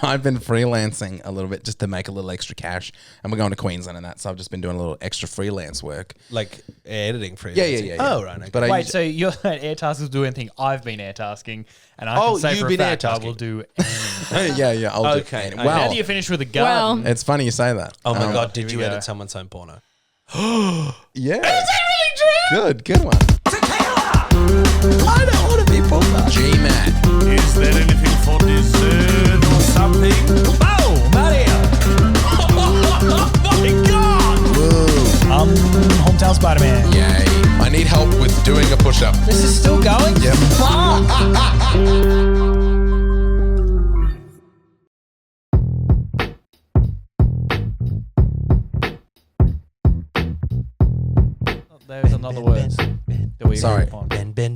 I've been freelancing a little bit just to make a little extra cash, and we're going to Queensland and that, so I've just been doing a little extra freelance work. Like editing freelancing? Yeah. Oh, right. Okay. But Wait, so you're at Airtaskers do anything? I've been Airtasking, and I can say you've for a been fact I Airtasking. will do anything. yeah, I'll do Okay. it. How How Wow, do you finish with a garden? Well, it's funny you say that. Oh my God, here did we you go. edit someone's home porno? Yeah. Is that really true? Good one. I don't want to be pulled up. GMat. Is there anything for dessert or something? Oh, Mario! Oh my God! Woo. Hometown Spider-Man. Yay. I need help with doing a push-up. This is still going? Yep. There's another word that we Sorry. agree upon.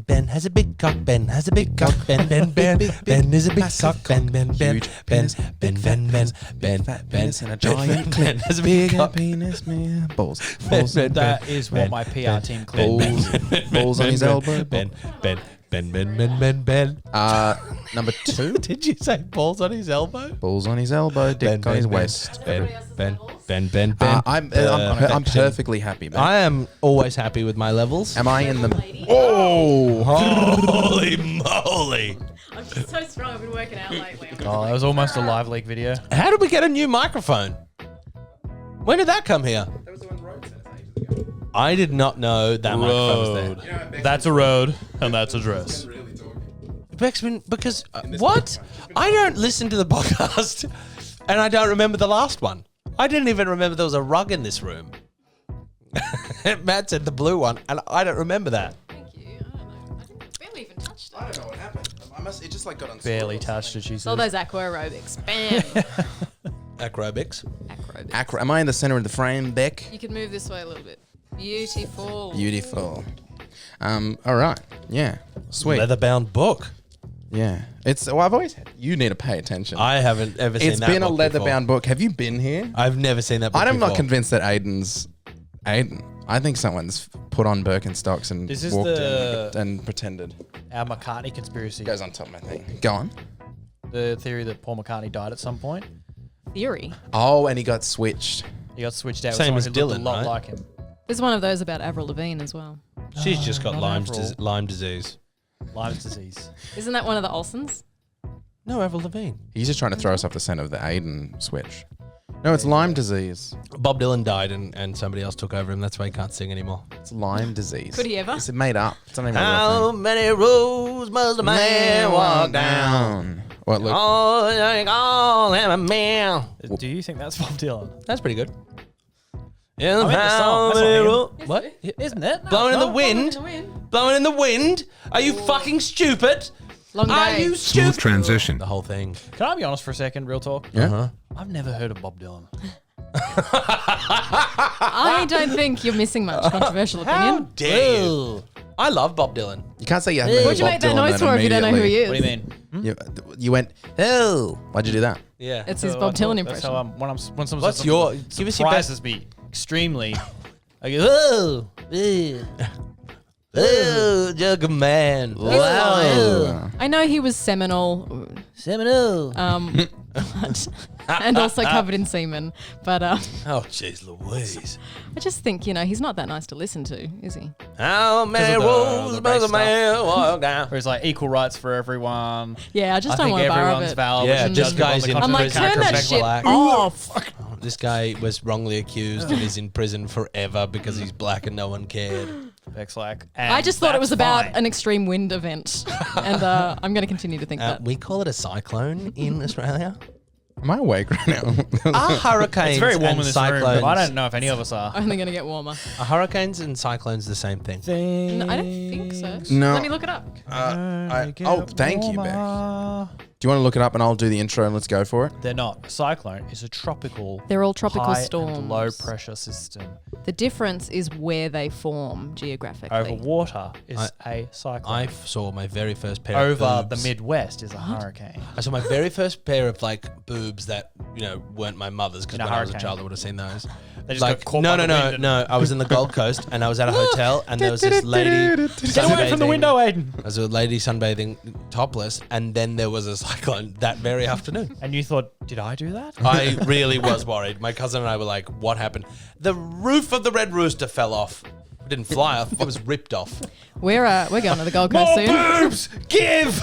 Ben has a big cock. Ben has a big cock. Ben is a big cock. Ben Huge penis, big fat penis and a giant clit. has a big cock. penis, man. Balls. That is what my PR team called. Balls on his elbow. Ben. Number 2. Did you say balls on his elbow? Balls on his elbow, dick on his waist. Ben. I'm perfectly happy, man. I am always happy with my levels. Am I in the... Oh! Holy moly! I'm just so strong. I've been working out lately. Oh, that was almost a live leak video. How did we get a new microphone? When did that come here? That was the one Rode sent ages ago. I did not know that microphone was there. That's a road, and that's a dress. Beck's because what? I don't listen to the podcast, and I don't remember the last one. I didn't even remember there was a rug in this room. Matt said the blue one, and I don't remember that. Thank you. I don't know. I think barely even touched it. I don't know what happened. It just like got on. Barely touched it, she All said. those aqua aerobics. Bam. Acrobics. Acrobics. Am I in the center of the frame, Beck? You can move this way a little bit. Beautiful. Beautiful. All right. Yeah. Sweet. Leather-bound book. Yeah. I've always had. You need to pay attention. I haven't ever seen It's that been a book leather-bound book. Have you been here? before. I've never seen that book I'm not before. convinced that Aidan's Aidan. I think someone's put on Birkenstocks and This is walked the- in and pretended. Our McCartney conspiracy. Goes on top of my thing. Go on. The theory that Paul McCartney died at some point. Theory. Oh, and he got switched. He got switched out Same with as someone who looked Dylan, a lot right? like him. There's one of those about Avril Lavigne as well. She's just got Not Lyme disease. Lyme's disease. Isn't that one of the Olsons? No, Avril Lavigne. He's just trying to throw us off the scent of the Aidan switch. No, it's Lyme disease. Bob Dylan died and somebody else took over him. That's why he can't sing anymore. It's Lyme disease. Could he ever? It's made up. It's not even a real How thing. many roads must a man walk down? What, look? Oh, I call him a man. Do you think that's Bob Dylan? That's pretty good. I meant the song. That's not him. What? Isn't it? Blowing in the Blowing wind? in the wind. Blowing in the wind? Are you fucking stupid? Long Are day. you Smooth stupid? transition. The whole thing. Can I be honest for a second? Real talk. Yeah. I've never heard of Bob Dylan. I don't think you're missing much. Controversial How opinion. dare you? I love Bob Dylan. You can't say you haven't heard What'd you Bob make that Dylan noise for if you don't know who he is? What do you mean? You went, oh. Why'd you do that? Yeah. It's his So Bob I talk- Dylan That's impression. how when someone What's says your- something give us your surprises me extremely. I go, Oh, Jugger Man. Wow. I know he was seminal, Seminole. and also covered in semen. But Oh, jeez Louise. I just think, he's not that nice to listen to, is he? How many of the roads race must a stuff. man walk down? where it's like equal rights for everyone. Yeah, I just I don't think want to borrow everyone's it. valid. Yeah, and this just give guy's all the in I'm like, controversy. turn that Correct. shit Black. off. This guy was wrongly accused and is in prison forever because he's black and no one cared. Beck's like, I just thought it was that's about fine. an extreme wind event, and I'm going to continue to think that. We call it a cyclone in Australia. Am I awake right now? Are hurricanes It's very warm and in this room, cyclones? but I don't know if any of us are. Only going to get warmer. Are hurricanes and cyclones the same thing? No, I don't think so. No. Let me look it up. Thank you, Beck. Do you want to look it up and I'll do the intro and let's go for it? They're not. A cyclone is a tropical. They're all tropical high storms. And low pressure system. The difference is where they form geographically. Over water is a cyclone. I saw my very first pair Over of the boobs. Midwest is a hurricane. I saw my very first pair of like boobs that weren't my mother's because In a when I was a hurricane. child I would have seen those. They just got caught by the wind and- No. I was in the Gold Coast and I was at a hotel and there was this lady Get away from the sunbathing. window, Aidan. There was a lady sunbathing topless, and then there was a cyclone that very afternoon. And you thought, did I do that? I really was worried. My cousin and I were like, what happened? The roof of the Red Rooster fell off. It didn't fly off. It was ripped off. We're going to the Gold Coast soon. Boobs! Give!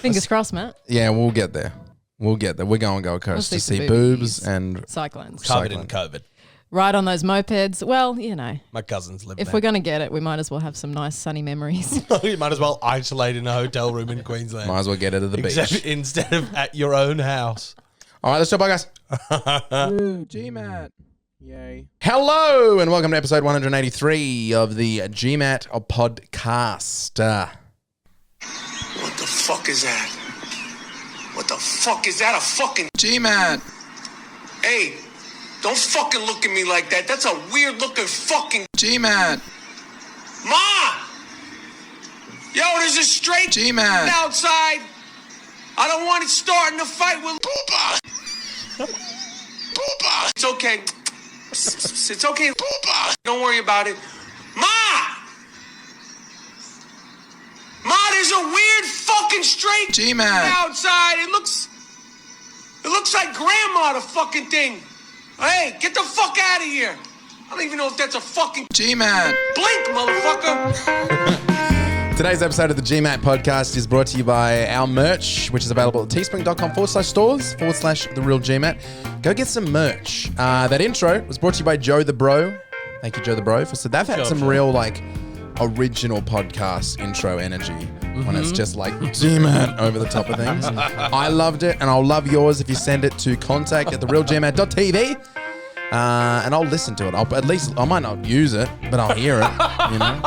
Fingers crossed, Matt. Yeah, we'll get there. We're going Gold Coast see to some see boobies. boobs and Cyclones. Covered in COVID. Ride on those mopeds. Well, you know, My cousins live if there. we're going to get it, we might as well have some nice sunny memories. You might as well isolate in a hotel room in Queensland. might as well get it to the beach. Instead of at your own house. All right, let's jump on, guys. GMat. Yay. Hello, and welcome to episode 183 of the GMat podcast. What the fuck is that? What the fuck is that? A fucking GMat. Hey, don't fucking look at me like that. That's a weird looking fucking GMat. Ma! Yo, there's a straight GMat. outside. I don't want it starting to fight with Booba. Booba. It's okay. It's okay. Booba. Don't worry about it. Ma! Ma, there's a weird fucking straight GMat. outside. It looks like grandma, the fucking thing. Hey, get the fuck out of here. I don't even know if that's a fucking GMat. blink, motherfucker. Today's episode of the GMat podcast is brought to you by our merch, which is available at teespring.com/stores/the real GMat. Go get some merch. That intro was brought to you by Joe the Bro. Thank you, Joe the Bro. They've had some real original podcast intro energy when it's just like GMat over the top of things. I loved it, and I'll love yours if you send it to contact@therealgmat.tv. And I'll listen to it. I might not use it, but I'll hear it, you know.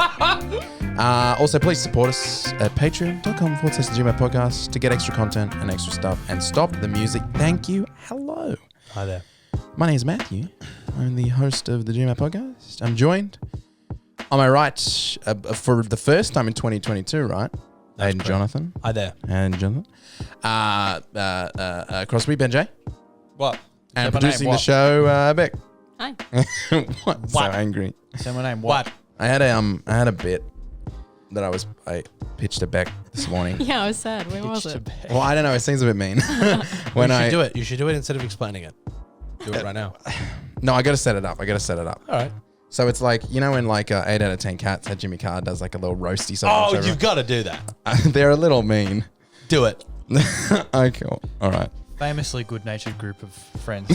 Also, please support us at patreon.com/GMat podcast to get extra content and extra stuff. And stop the music. Thank you. Hello. Hi there. My name is Matthew. I'm the host of the GMat podcast. I'm joined on my right for the first time in 2022, right? Aidan Jonathan. Hi there. And Jonathan. Across me, Ben J. What? And Say my producing name, the what? show, Beck. Hi. What? So angry. Say my name. What? I had a bit that I pitched it back this morning. Yeah, I was sad. Where was it? Well, I don't know. It seems a bit mean. You should do it. You should do it instead of explaining it. Do it right now. No, I got to set it up. All right. So it's like, you know, in 8 out of 10 cats, how Jimmy Carr does a little roasty song. Oh, you've got to do that. They're a little mean. Do it. Okay. All right. Famously good-natured group of friends.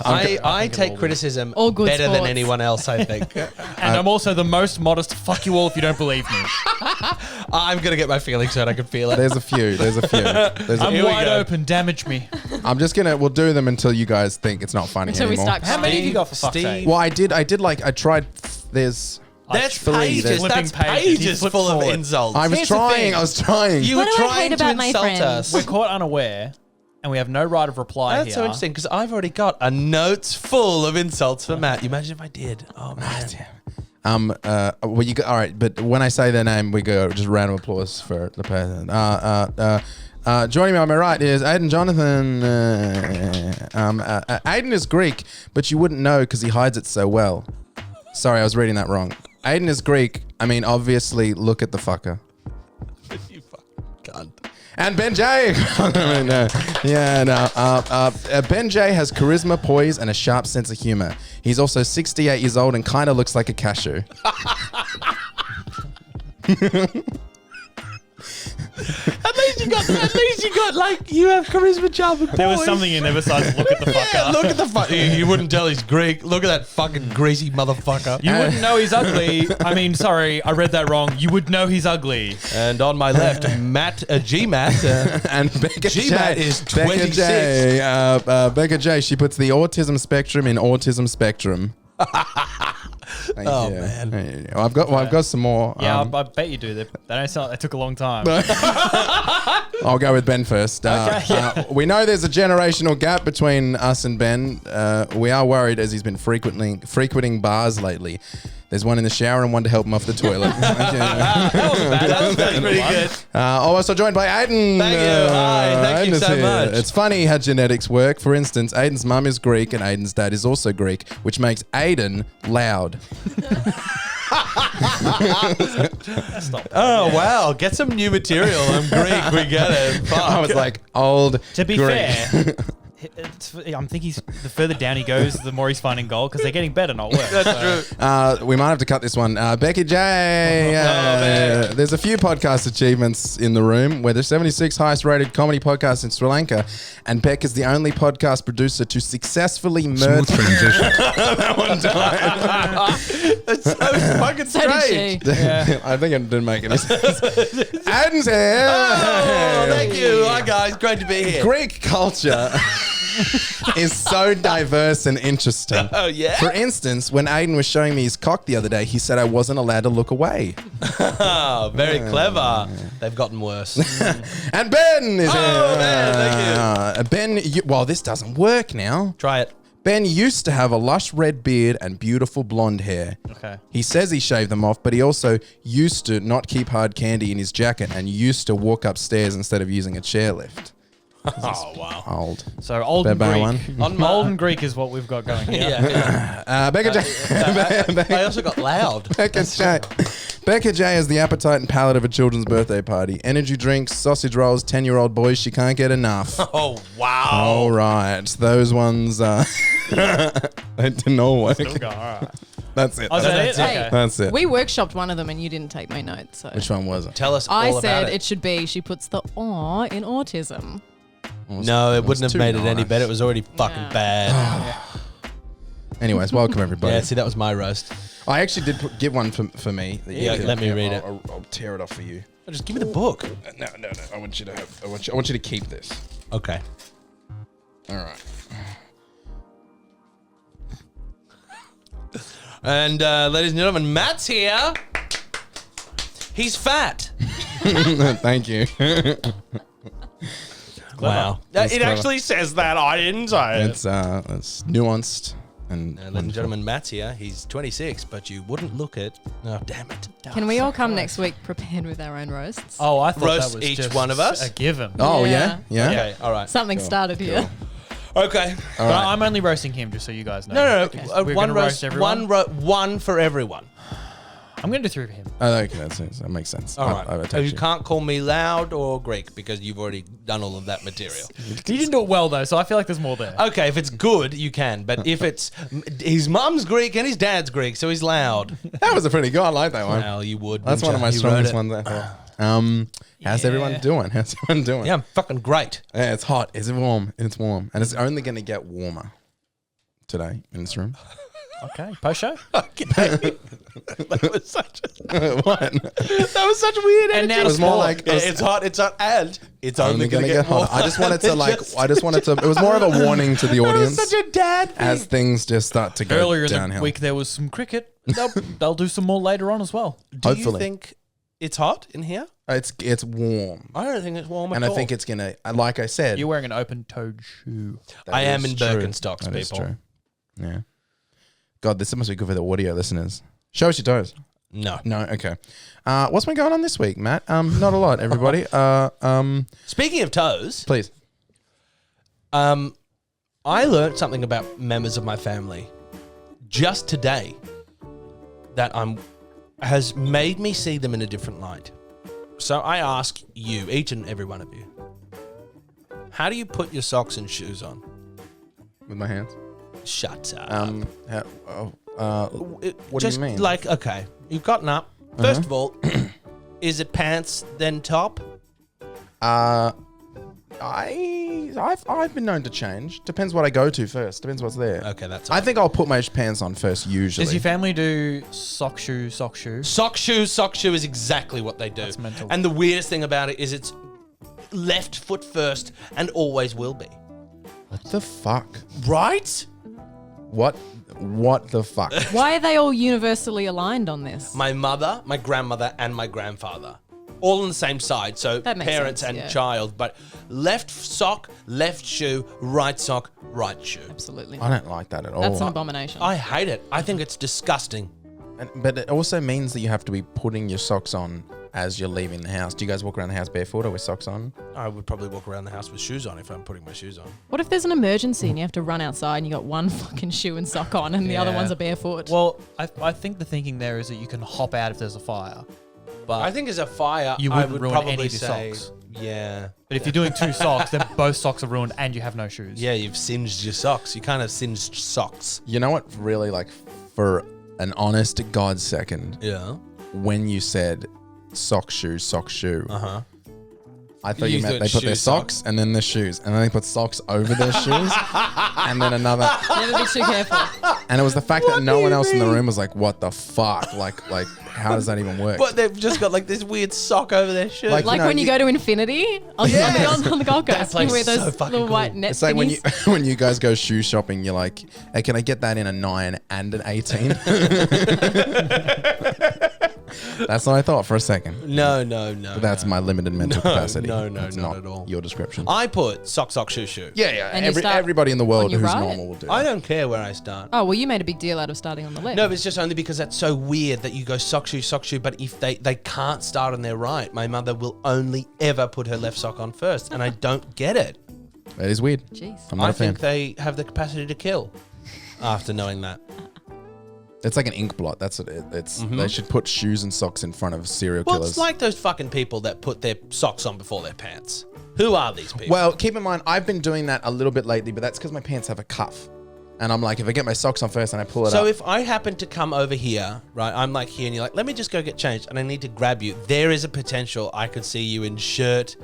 I take criticism All good better than sports. anyone else, I think. And I'm also the most modest. Fuck you all if you don't believe me. I'm going to get my feelings hurt. I can feel it. There's a few. I'm Here we wide go. open. Damage me. We'll do them until you guys think it's not funny Until we anymore. start How many have you got for fuck's sake? Well, I tried, there's, That's Three, pages. there's- That's Flipping pages. You pages flip full of forward. insults. I was Here's the trying. thing. You What were do I trying hate to about my insult friends? us. We're caught unaware, and we have no right of reply That's here. so interesting because I've already got a notes full of insults for Matt. You imagine if I did? Oh man. Well, you go, all right, but when I say their name, we go just random applause for the person. Joining me on my right is Aidan Jonathan. Aidan is Greek, but you wouldn't know because he hides it so well. Sorry, I was reading that wrong. Aidan is Greek. I mean, obviously, look at the fucker. You fucking cunt. And Ben J. Ben J has charisma, poise, and a sharp sense of humor. He's also 68 years old and kind of looks like a cashew. At least you got like you have charisma, charm, and There was poise. something in there besides look at the fucker. Yeah, look at the fuck. You wouldn't tell he's Greek. Look at that fucking greasy motherfucker. You wouldn't know he's ugly. I mean, sorry, I read that wrong. You would know he's ugly. And on my left, GMat. And Becca GMat J. is Becca 26. J. Becca J. She puts the autism spectrum in autism spectrum. Thank Oh, you. man. Thank you. I've got some more. Yeah, I bet you do. They don't sound. It took a long time. I'll go with Ben first. We know there's a generational gap between us and Ben. We are worried as he's been frequenting bars lately. There's one in the shower and one to help him off the toilet. That's pretty good. Also joined by Aidan. Thank you. Hi, thank you Aidan's so here. much. It's funny how genetics work. For instance, Aidan's mum is Greek and Aidan's dad is also Greek, which makes Aidan loud. Oh, wow. Get some new material. I'm Greek. We get it. Fuck. I was like, old To be Greek. fair, I'm thinking the further down he goes, the more he's finding gold because they're getting better, not worse. That's true. We might have to cut this one. Becky J. There's a few podcast achievements in the room. We're the 76th highest rated comedy podcast in Sri Lanka, and Beck is the only podcast producer to successfully merge. That one time. It's so fucking So did strange. she. I think it didn't make any sense. Aidan's here. Oh, thank you. Hi, guys. Great to be here. Greek culture is so diverse and interesting. Oh, yeah? For instance, when Aidan was showing me his cock the other day, he said I wasn't allowed to look away. Oh, very clever. They've gotten worse. And Ben is here. Ben, thank Ben, well, this doesn't work now. Try it. Ben used to have a lush red beard and beautiful blonde hair. Okay. He says he shaved them off, but he also used to not keep hard candy in his jacket and used to walk upstairs instead of using a chairlift. Oh, wow. Old. So old and Bad Greek. one. Old and Greek is what we've got going here. Yeah. Becca J. I also got loud. Becca J. Becca J has the appetite and palate of a children's birthday party. Energy drinks, sausage rolls, 10-year-old boys. She can't get enough. Oh, wow. All right. Those ones, they didn't all work. Still go, all right. That's it. Oh, is that That's it? it. Hey, Okay. That's it. We workshopped one of them and you didn't take my notes. So Which one was it? Tell us I all said about it should be she puts the aw in autism. No, it wouldn't have too made it any nice. better. It was already fucking Yeah. bad. Anyways, welcome everybody. Yeah, see, that was my roast. I actually did give one for me. Yeah, let me read it. I'll tear it off for you. Oh, just give me the book. No. I want you to have. I want you to keep this. Okay. All right. And ladies and gentlemen, Matt's here. He's fat. Thank you. Wow. That's It clever. actually says that. I didn't say it. It's nuanced and Ladies and gentlemen, Matt's here. He's 26, but you wouldn't look it. Oh, damn it. Can we all come next week prepared with our own roasts? Oh, I thought Roast that was each just one of us? a given. Oh Yeah. yeah. Okay, all right. Something started here. Okay. All But right. I'm only roasting him, just so you guys know. No. We're One gonna roast, roast everyone? one for everyone. I'm going to do 3 for him. Oh, okay, that makes sense. All right. I've So attacked you can't call me loud or Greek because you've already done all of that material. You didn't do it well, though, so I feel like there's more there. Okay, if it's good, you can. But if it's his mum's Greek and his dad's Greek, so he's loud. That was a pretty good. I like that one. Well, you would. That's one of my wouldn't you? You wrote strongest it. ones. I thought. How's everyone doing? How's everyone doing? Yeah, I'm fucking great. Yeah, it's hot. Is it warm? It's warm, and it's only going to get warmer today in this room. Okay, post show. Okay. That was such What? that was such weird And energy. now It was more like Yeah, it's hot, and it's only only going going to to get hotter. I just wanted to Just- it was more of a warning to the That was audience such a dad thing. as things just start to go Earlier in downhill. the week, there was some cricket. They'll do some more later on as well. Do you hopefully. think it's hot in here? It's warm, I don't think it's warm and at I all. think it's gonna. Like I said, You're wearing an open-toed shoe. that I am is in true. Birkenstocks, That is people. true. Yeah. God, this must be good for the audio listeners. Show us your toes. No. No, okay. What's been going on this week, Matt? Not a lot, everybody. Speaking of toes, Please. I learned something about members of my family just today that has made me see them in a different light. So I ask you, each and every one of you, how do you put your socks and shoes on? With my hands. Shut up. What do Just you mean? like, okay, you've gotten up. First of all, is it pants then top? I've been known to change. Depends what I go to first. Depends what's there. Okay, that's I think I'll put my pants on first usually. Does your family do sock shoe, sock shoe? Sock shoe is exactly what they do. That's mental. And the weirdest thing about it is it's left foot first and always will be. What the fuck? Right? What the fuck? Why are they all universally aligned on this? My mother, my grandmother, and my grandfather. All on the same side, so That makes parents sense, and yeah. child, but left sock, left shoe, right sock, right shoe. Absolutely. I don't like that at all. That's an abomination. I hate it. I think it's disgusting. But it also means that you have to be putting your socks on as you're leaving the house. Do you guys walk around the house barefoot or with socks on? I would probably walk around the house with shoes on if I'm putting my shoes on. What if there's an emergency and you have to run outside and you got one fucking shoe and sock on and the other ones are barefoot? Well, I think the thinking there is that you can hop out if there's a fire. But I think as a fire, you I wouldn't would ruin probably any of your say, socks. yeah. But if you're doing 2 socks, then both socks are ruined and you have no shoes. Yeah, you've singed your socks. You kind of singed socks. You know what really, like, for an honest to God second, Yeah. when you said sock, shoe, Uh-huh. I thought you You meant thought they put their shoe, socks and then their shoes, and then they put socks over their shoes, and then another. Never be too careful. And it was the fact that no one else in the room was like, "What the fuck? Like, how does that even work?" But they've just got like this weird sock over their shirt. Like, Like know, when you go to Infinity on the Gold Coast, That place you wear is those so fucking little cool. white net It's like when you thingies. when you guys go shoe shopping, you're like, "Hey, can I get that in a 9 and an 18?" That's what I thought for a second. No. But that's my limited mental capacity. no, That's not not at all. your description. I put sock, shoe. Yeah. And you start Everybody in the world on your who's right? normal will do. I that. don't care where I start. Oh, well, you made a big deal out of starting on the left. No, but it's just only because that's so weird that you go sock, shoe. But if they can't start on their right, my mother will only ever put her left sock on first, and I don't get it. It is weird. Jeez. I'm not I a fan. think they have the capacity to kill. After knowing that, It's like an ink blot. That's what it's. They should put shoes and socks in front of serial well, killers. it's like those fucking people that put their socks on before their pants. Who are these people? Well, keep in mind, I've been doing that a little bit lately, but that's because my pants have a cuff. And I'm like, if I get my socks on first and I pull it so up. if I happen to come over here, right, I'm like here and you're like, let me just go get changed and I need to grab you, there is a potential I could see you in shirt,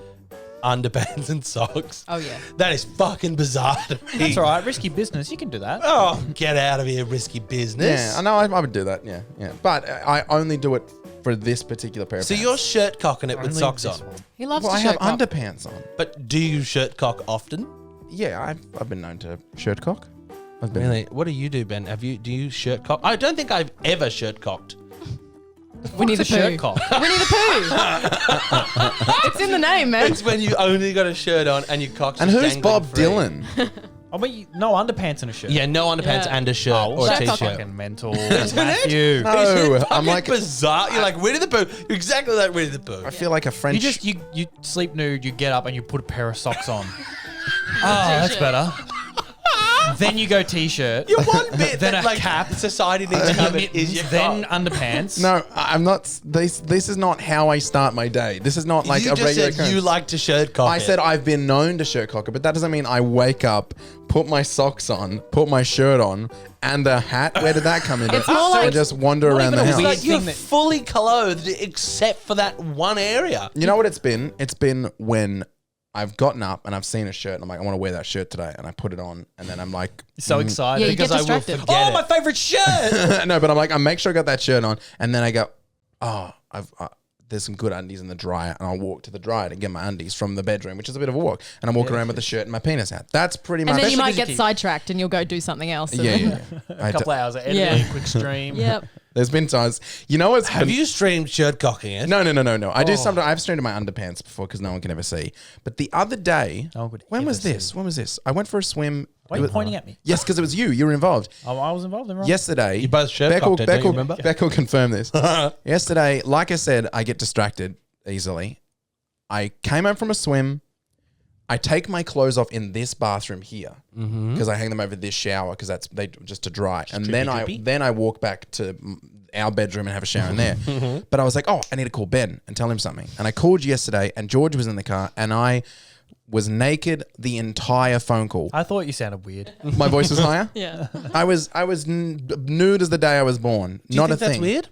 underpants and socks. Oh, yeah. That is fucking bizarre to me. That's all right. Risky business. You can do that. Oh, get out of here, risky business. yeah, I know I would do that. Yeah. But I only do it for this particular pair of So pants. you're shirt cocking it with Only socks this on. one. He loves Well, to I have show cock. underpants on. But do you shirt cock often? Yeah, I've been known to shirt cock. I've been Really? What do you do, Ben? Do you shirt cock? I don't think I've ever shirt cocked. Winnie the What's a shirt Pooh. cock? Winnie the Pooh. It's in the name, man. It's when you only got a shirt on and your cock's And just who's dangling Bob free. Dylan? Oh, but no underpants and a shirt. Yeah, no underpants Yeah. and a shirt Oh, or a that's Shirt cock. t-shirt. fucking mental. Matthew. No, It's I'm fucking like, bizarre. You're like Winnie the Pooh. You're exactly like Winnie the Pooh. I feel like a French. You sleep nude, you get up and you put a pair of socks on. That's better. Then you go t-shirt. You're one bit Then that a like cap. society needs to have it is your then cock. underpants. No, I'm not. This is not how I start my day. This is not like you a just regular said occurrence. you like to shirt cock I it. said I've been known to shirt cock it, but that doesn't mean I wake up, put my socks on, put my shirt on, and a hat. Where did that come in? It's more and like- just wander around even the a house. It's weird like you're thing that- fully clothed except for that one area. You know what it's been? It's been when I've gotten up and I've seen a shirt and I'm like, I want to wear that shirt today, and I put it on, and then I'm like, So excited. Yeah, you Because get I will distracted. forget Oh, it. my favorite shirt. no, but I'm like, I make sure I got that shirt on, and then I go, oh, there's some good undies in the dryer, and I'll walk to the dryer to get my undies from the bedroom, which is a bit of a walk, and I'm walking around with the shirt and my penis out. That's pretty much. And then you might Especially get 'cause you- sidetracked and you'll go do something else. and yeah, then- yeah. A couple hours of editing, Yeah. quick stream. Yep. There's been times, you know what's Have you streamed shirt cocking it? No. I do sometimes. I've streamed in my underpants before because no one can ever see. But the other day, No one could when ever was this? see. When was this? I went for a swim. Why are you pointing at me? Yes, because it was you. You were involved. Oh, I was involved in wrong. Yesterday, You both shirt cocked it, don't you remember? Beck will confirm this. Yesterday, like I said, I get distracted easily. I came home from a swim. I take my clothes off in this bathroom here because I hang them over this shower because that's they just to dry. And then I walk back to our bedroom and have a shower in there. But I was like, oh, I need to call Ben and tell him something. And I called yesterday, and George was in the car, and I was naked the entire phone call. I thought you sounded weird. My voice was higher. Yeah. I was nude as the day I was born. Do you Not think a that's thing. weird?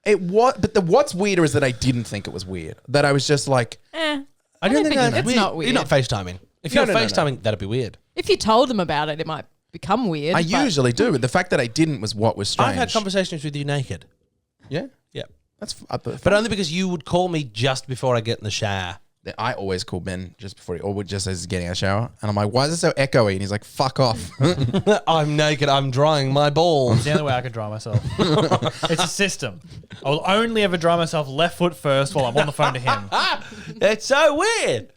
It was, but what's weirder is that I didn't think it was weird. That I was just like, I don't think that's it's weird. not weird. You're not FaceTiming. If No, you're no, no, FaceTiming, that'd be weird. If you told them about it, it might become weird. I but- usually do. But the fact that I didn't was what was strange. I've had conversations with you naked. Yeah, Yeah. that's. But only because you would call me just before I get in the shower. I always call Ben just before or just as he's getting a shower, and I'm like, "Why is it so echoey?" And he's like, "Fuck off." I'm naked. I'm drying my It's balls. the only way I could dry myself. It's a system. I will only ever dry myself left foot first while I'm on the phone to him. It's so weird.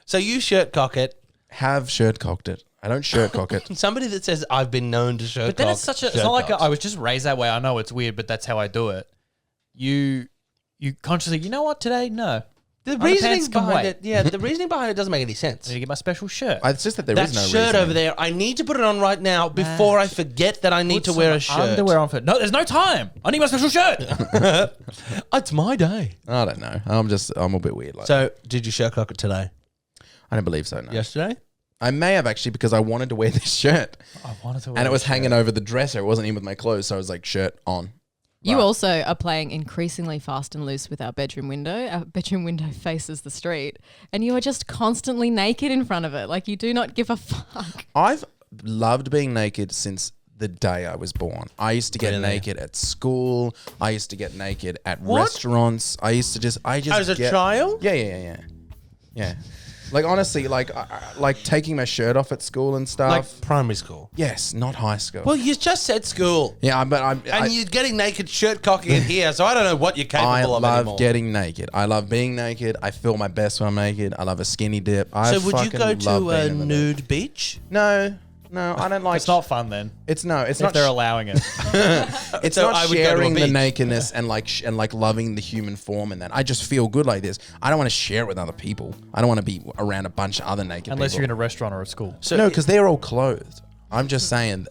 So you shirt cock it. Have shirt cocked it. I don't shirt cock it. Somebody that says I've been known to shirt But then cock. it's such a. It's shirt not like cocks. I was just raised that way. I know it's weird, but that's how I do it. You consciously, you know what? Today, no. The Underpants reasoning can behind wait. it, yeah, the reasoning behind it doesn't make any I sense. need to get my special shirt. It's just that there That is no shirt reasoning. over there, I need to put it on right now before I forget that I need to wear a shirt. Underwear on for no. There's no time. I need my special shirt. It's my day. I don't know. I'm a bit weird. Like So, did you shirt cock it today? I don't believe so. No. Yesterday? I may have actually because I wanted to wear this shirt, I wanted to, wear and it was a shirt. hanging over the dresser. It wasn't even with my clothes, so I was like, shirt on. You also are playing increasingly fast and loose with our bedroom window. Our bedroom window faces the street, and you are just constantly naked in front of it. Like you do not give a fuck. I've loved being naked since the day I was born. I used to get Really? naked at school. I used to get naked at restaurants. I used to just As a get- child? Yeah. Like honestly, like taking my shirt off at school and stuff. Like primary school. Yes, not high school. Well, you just said school. yeah, but And you're getting naked shirt cocking it here, so I don't know what you're I capable of love anymore. getting naked. I love being naked. I feel my best when I'm naked. I love a skinny dip. I So would you fucking go love to a being in the nude beach? No, I don't like. It's not fun then. It's If not. they're allowing it. It's So not I would go to a sharing the beach. nakedness and like loving the human form and that. I just feel good like this. I don't want to share it with other people. I don't want to be around a bunch of other naked Unless you're people. in a restaurant or at school. So No, because they're all clothed. I'm just saying.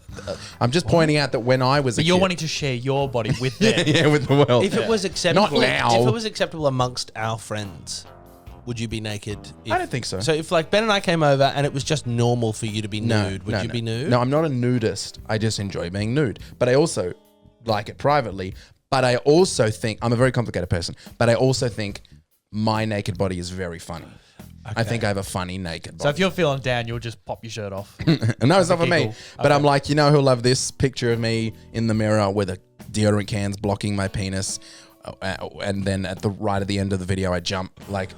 I'm just pointing out that when I was a But you're kid, wanting to share your body with them. yeah, with the world. if it was acceptable, Not now. if it was acceptable amongst our friends, would you be naked? I don't think so. So if like Ben and I came over and it was just normal for you to be nude, would you be nude? No, I'm not a nudist. I just enjoy being nude. But I also like it privately. But I also think I'm a very complicated person. But I also think my naked body is very funny. I think I have a funny naked body. So if you're feeling down, you'll just pop your shirt off. And no, it's not for me. giggle. But I'm like, who'll love this picture of me in the mirror with a deodorant cans blocking my penis, and then at the end of the video, I jump. Like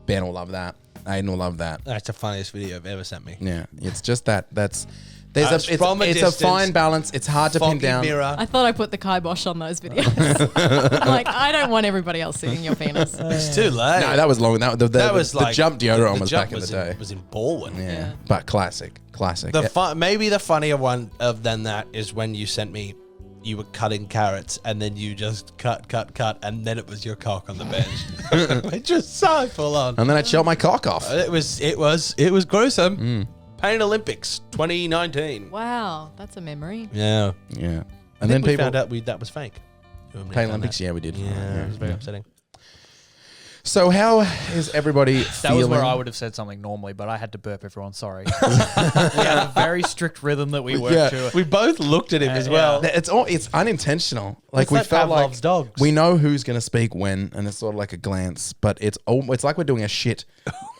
Ben will love that. Aidan will love that. That's the funniest video you've ever sent me. Yeah, it's just that. It's from a a distance, fine balance. It's hard to pin Foggy down. mirror. I thought I put the kibosh on those videos. I'm like, I don't want everybody else seeing your penis. It's too late. No, that was long. That was like the jump deodorant one was jump back in the day. Was in Baldwin. Yeah, but classic. Maybe the funnier one than that is when you sent me. You were cutting carrots and then you just cut, and then it was your cock on the bench. It just so full on. And then I shot my cock off. It was gruesome. Pain Olympics 2019. Wow, that's a memory. Yeah. Yeah, And and then we people found out that was fake. Pain Olympics. Yeah, we did. Yeah, it was very upsetting. So how is everybody That feeling? was where I would have said something normally, but I had to burp everyone. Sorry. We have a very strict rhythm that we work Yeah. to. We both looked at him as well. It's unintentional. Like It's we like felt like Pavlov's dogs. we know who's going to speak when, and it's sort of like a glance. But it's like we're doing a shit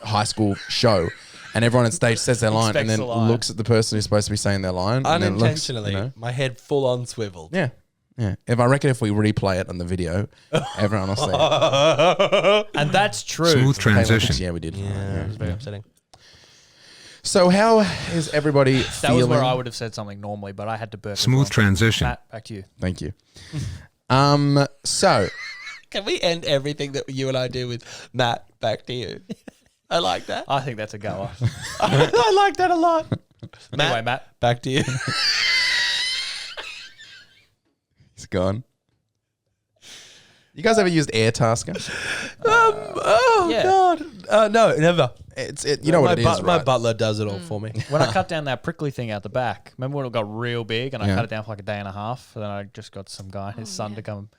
high school show, and everyone on stage says their line, and Expects then the line. looks at the person who's supposed to be saying their line, and then looks, Unintentionally, my head full on swiveled. Yeah. If we replay it on the video, everyone will see it. And that's true. Smooth Pain Olympics, transition. yeah, we did. Yeah, it was very upsetting. So how is everybody That feeling? was where I would have said something normally, but I had to burp Smooth everyone. transition. Matt, back to you. Thank you. So Can we end everything that you and I do with Matt? Back to you. I like that. I think that's a goer. I like that a lot. Anyway, Matt. Back to you. he's gone. You guys ever used Airtasker? Yeah. God. No, never. You know what it is, My right? butler does it all for me. When I cut down that prickly thing out the back, remember when it got real big and I Yeah. cut it down for like a day and a half? And then I just got some guy and his son to come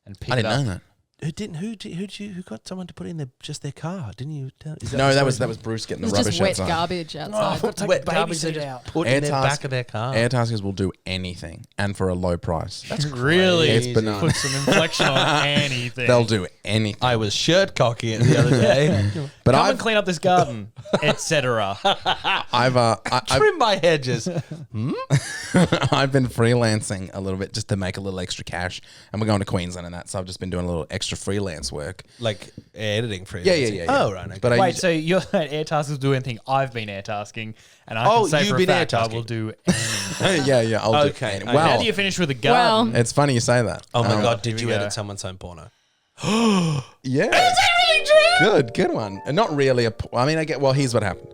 and pick I it didn't up. know that. Who got someone to put in just their car? Didn't you? No, that was Bruce getting It the was rubbish just wet outside. garbage outside. Wet garbage they just put in the back of their car. Airtaskers will do anything and for a low price. That's really It's bananas. put some inflection on anything. They'll do anything. I was shirt cocking it the other day. But Come I've and clean up this garden, etc. I've Trim my hedges. I've been freelancing a little bit just to make a little extra cash, and we're going to Queensland and that, so I've just been doing a little extra freelance work. Like editing for Yeah. Oh, right. Okay. But Wait, so you're at Airtaskers do anything I've been airtasking, and I can say you've for a been fact I airtasking. will do anything. yeah, I'll do Okay. anything. Okay. How Well, do you finish with a garden? it's funny you say that. Oh my God! here Did we you go. edit someone's home porno? Yeah. Good one. And not really I mean, here's what happened.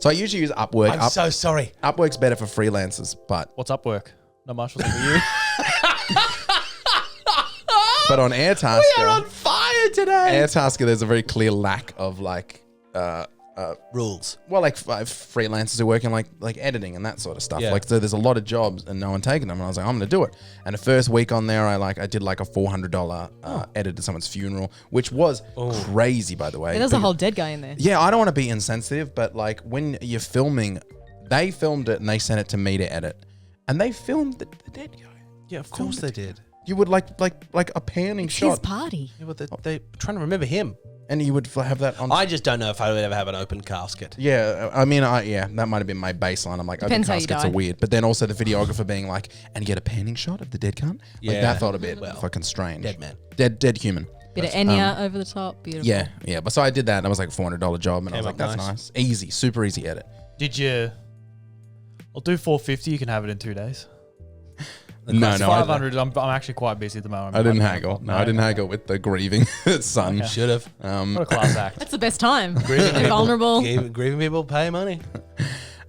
So I usually use Upwork. I'm so sorry. Upwork's better for freelancers, but What's Upwork? Not much. What's up with you? but on Airtasker, We are on fire today. Airtasker, there's a very clear lack of Rules. well, like freelancers who work in like editing and that sort of stuff. Yeah. Like, so there's a lot of jobs and no one taking them. And I was like, I'm gonna do it. And the first week on there, I did like a $400 edit to someone's funeral, which was crazy, by the way. Yeah, there's a whole dead guy in there. Yeah, I don't want to be insensitive, but like when you're filming, they filmed it and they sent it to me to edit, and they filmed the dead guy. Yeah, of course they did. You would like a panning His shot, party. Yeah, but they're trying to remember him. and you would have that on. I just don't know if I would ever have an open casket. Yeah, I mean, that might have been my baseline. I'm like, Depends how open you caskets are die. weird. But then also the videographer being like, and get a panning shot of the dead cunt? Like, Yeah. that felt a bit Well, fucking strange. dead man. Dead human. Bit of Enya over the top. Beautiful. Yeah. But so I did that, and it was like a $400 job, and I was Came like, up that's nice. nice. Easy, super easy edit. Did you? I'll do 450. You can have it in 2 days. No, 500. I'm actually quite busy at the moment. I didn't haggle. No, I didn't haggle with the grieving son. Okay. Should have. What a class act. That's the best time. They're vulnerable. Grieving people pay money.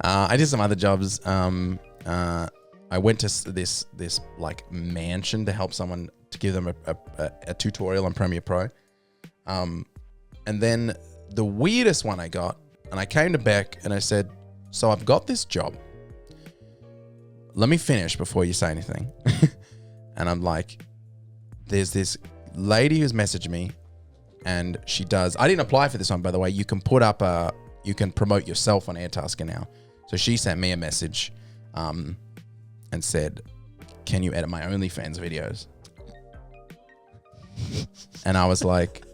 I did some other jobs. I went to this like mansion to help someone, to give them a tutorial on Premiere Pro. And then the weirdest one I got, and I came to Beck and I said, so I've got this job. Let me finish before you say anything. And I'm like, there's this lady who's messaged me, and she does. I didn't apply for this one, by the way. You can put up you can promote yourself on Airtasker now. So she sent me a message, and said, "Can you edit my OnlyFans videos?" And I was like,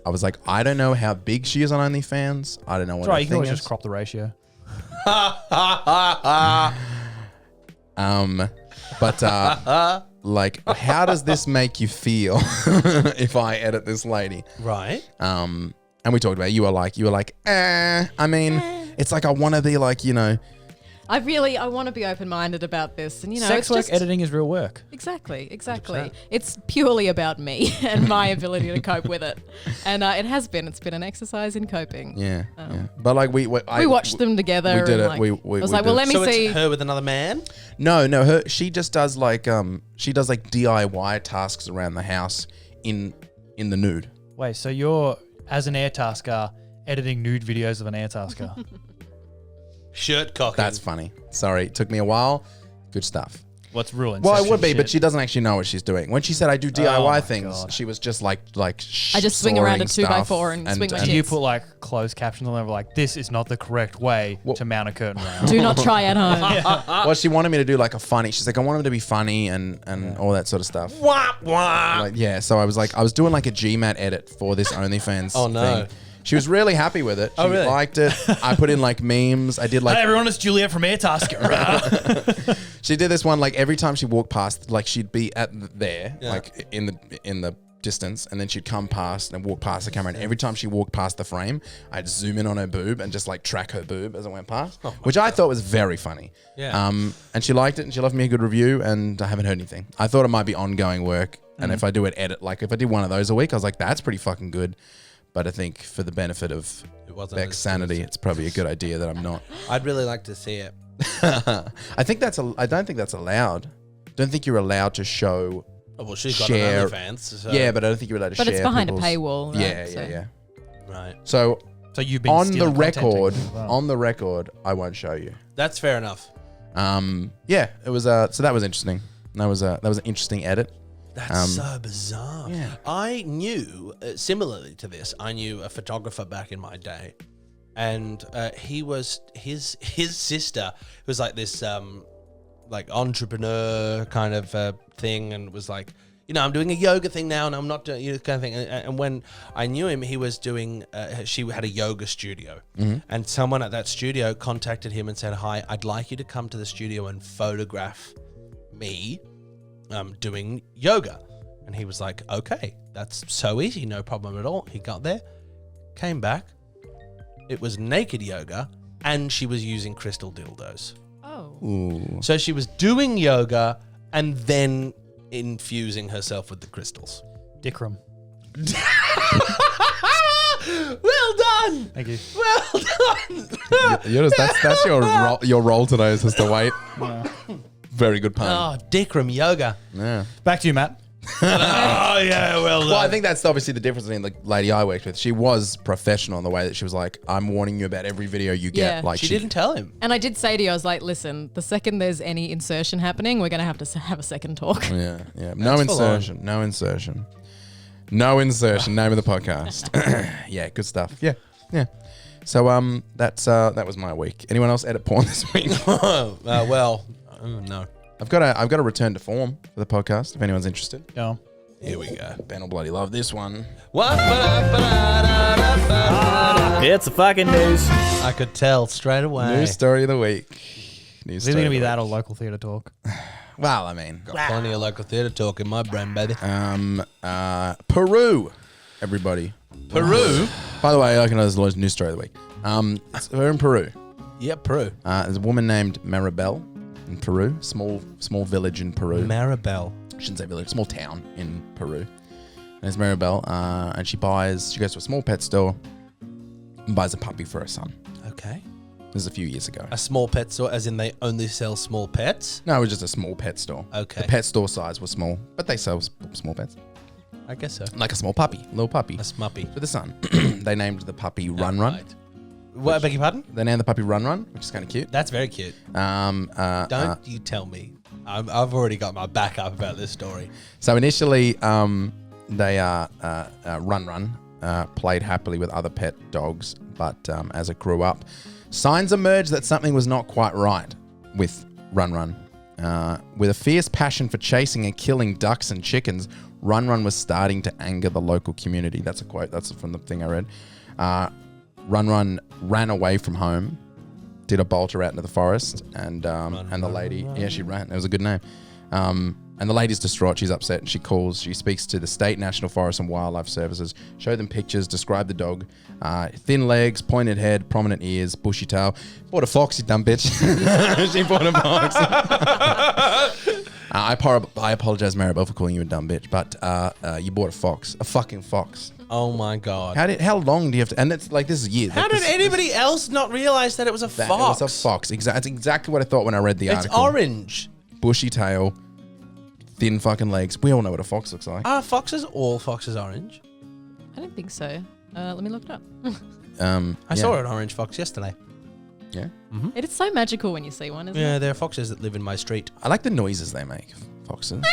I don't know how big she is on OnlyFans. I don't know what That's right. her You can thing always is. just crop the ratio. But like, how does this make you feel if I edit this lady? Right. And we talked about it. You were like, I mean, it's like I want to be like, I want to be open-minded about this, and Sex it's work just editing is real work. Exactly. It's purely about me and my ability to cope with it, and it's been an exercise in coping. yeah. But like we watched them together. we did and it. like, We I was we like, well, did let me So see. it's her with another man? No, she just does like DIY tasks around the house in the nude. Wait, so you're, as an Airtasker, editing nude videos of an Airtasker? Shirt cocking. That's funny. Sorry, it took me a while. Good stuff. What's real Well, it Inception would be, shit? but she doesn't actually know what she's doing. When she said I do my DIY things, God. she was just like I just swing around a sawing 2x4 stuff and swing my Do tits. you put like closed captions on there like, this is not the correct way to mount a curtain round? Do not try at home. well, she wanted me to do like a funny. She's like, I want him to be funny and all that sort of stuff. Wah, wah. Like, yeah, so I was doing like a GMat edit for this OnlyFans. Oh, no. thing. She was really happy with it. She really? liked it. I put in like memes. I did like Hey everyone, it's Juliet from Airtasker. she did this one like every time she walked past, like she'd be there, like in the distance, and then she'd come past and walk past the camera, and every time she walked past the frame, I'd zoom in on her boob and just like track her boob as it went past, which I thought was very funny. Yeah. And she liked it, and she left me a good review, and I haven't heard anything. I thought it might be ongoing work, and if I do an edit, like if I did one of those a week, I was like, that's pretty fucking good. But I think for the benefit of It wasn't Beck's as sanity, it's probably a good idea that I'm not. I'd really like to see it. I don't think that's allowed. Don't think you're allowed to show. Oh, well, she's got Share- an OnlyFans. So. Yeah, but I don't think you're allowed to But share. it's behind a people's- paywall, right? Yeah, So- yeah. Right. So So you've been on the stealing content record, technically as well. on the record, I won't show you. That's fair enough. Yeah, it was. So that was interesting. That was an interesting edit. That's so bizarre. yeah. I knew, similarly to this, I knew a photographer back in my day, and his sister was like this like entrepreneur kind of thing, and was like, I'm doing a yoga thing now, and I'm not doing kind of thing. And when I knew him, he was doing. She had a yoga studio, and someone at that studio contacted him and said, "Hi, I'd like you to come to the studio and photograph me doing yoga." And he was like, "Okay, that's so easy, no problem at all." He got there, came back. It was naked yoga, and she was using crystal dildos. Oh. Ooh. So she was doing yoga and then infusing herself with the crystals. Dickram. Well done. Thank you. Well done. That's your role today is just to wait. Very good pun. Oh, Dikram yoga. Yeah. Back to you, Matt. Oh, yeah, well done. Well, I think that's obviously the difference between the lady I worked with. She was professional in the way that she was like, I'm warning you about every video you get. Yeah. Like She didn't tell him. And I did say to you, I was like, listen, the second there's any insertion happening, we're going to have a second talk. Yeah. No That's full insertion. No insertion. No insertion. Name of the podcast. Yeah, good stuff. Yeah. So that was my week. Anyone else edit porn this week? No. I've got a return to form for the podcast. If anyone's interested, Go. Here we go. Ben will bloody love this one. It's a fucking news. I could tell straight away. News story of the week. Is it going to be that or local theatre talk? Well, I mean, Got plenty of local theatre talk in my brain, baby. Peru, everybody. Peru? By the way, I can know there's a news story of the week. So we're in Peru. Yeah, Peru. There's a woman named Maribel in Peru. Small village in Peru. Maribel. I shouldn't say village. Small town in Peru. And it's Maribel, and she goes to a small pet store and buys a puppy for her son. Okay. This is a few years ago. A small pet store, as in they only sell small pets? No, it was just a small pet store. Okay. The pet store size was small, but they sell small pets. I guess so. Like a small puppy, little puppy. A smuppy. For the son. They named the puppy Run Run. Right. What, I beg your pardon? They named the puppy Run Run, which is kind of cute. That's very cute. Don't you tell me. I've already got my back up about this story. So initially, they Run Run played happily with other pet dogs, but as it grew up, signs emerged that something was not quite right with Run Run. With a fierce passion for chasing and killing ducks and chickens, Run Run was starting to anger the local community. That's a quote. That's from the thing I read. Run Run ran away from home, did a bolter out into the forest, and the lady, she ran. It was a good name. And the lady's distraught. She's upset. She speaks to the State National Forest and Wildlife Services, show them pictures, describe the dog. Thin legs, pointed head, prominent ears, bushy tail. Bought a fox, you dumb bitch. She bought a fox. I apologize, Maribel, for calling you a dumb bitch, but you bought a fox. A fucking fox. Oh my God. How long do you have to... And it's like, this is years. How did anybody else not realize that it was a fox? It was a fox. That's exactly what I thought when I read the It's article. orange. Bushy tail, thin fucking legs. We all know what a fox looks like. Are all foxes orange? I don't think so. Let me look it up. I saw an orange fox yesterday. Yeah. It is so magical when you see one, isn't Yeah, it? there are foxes that live in my street. I like the noises they make, foxes.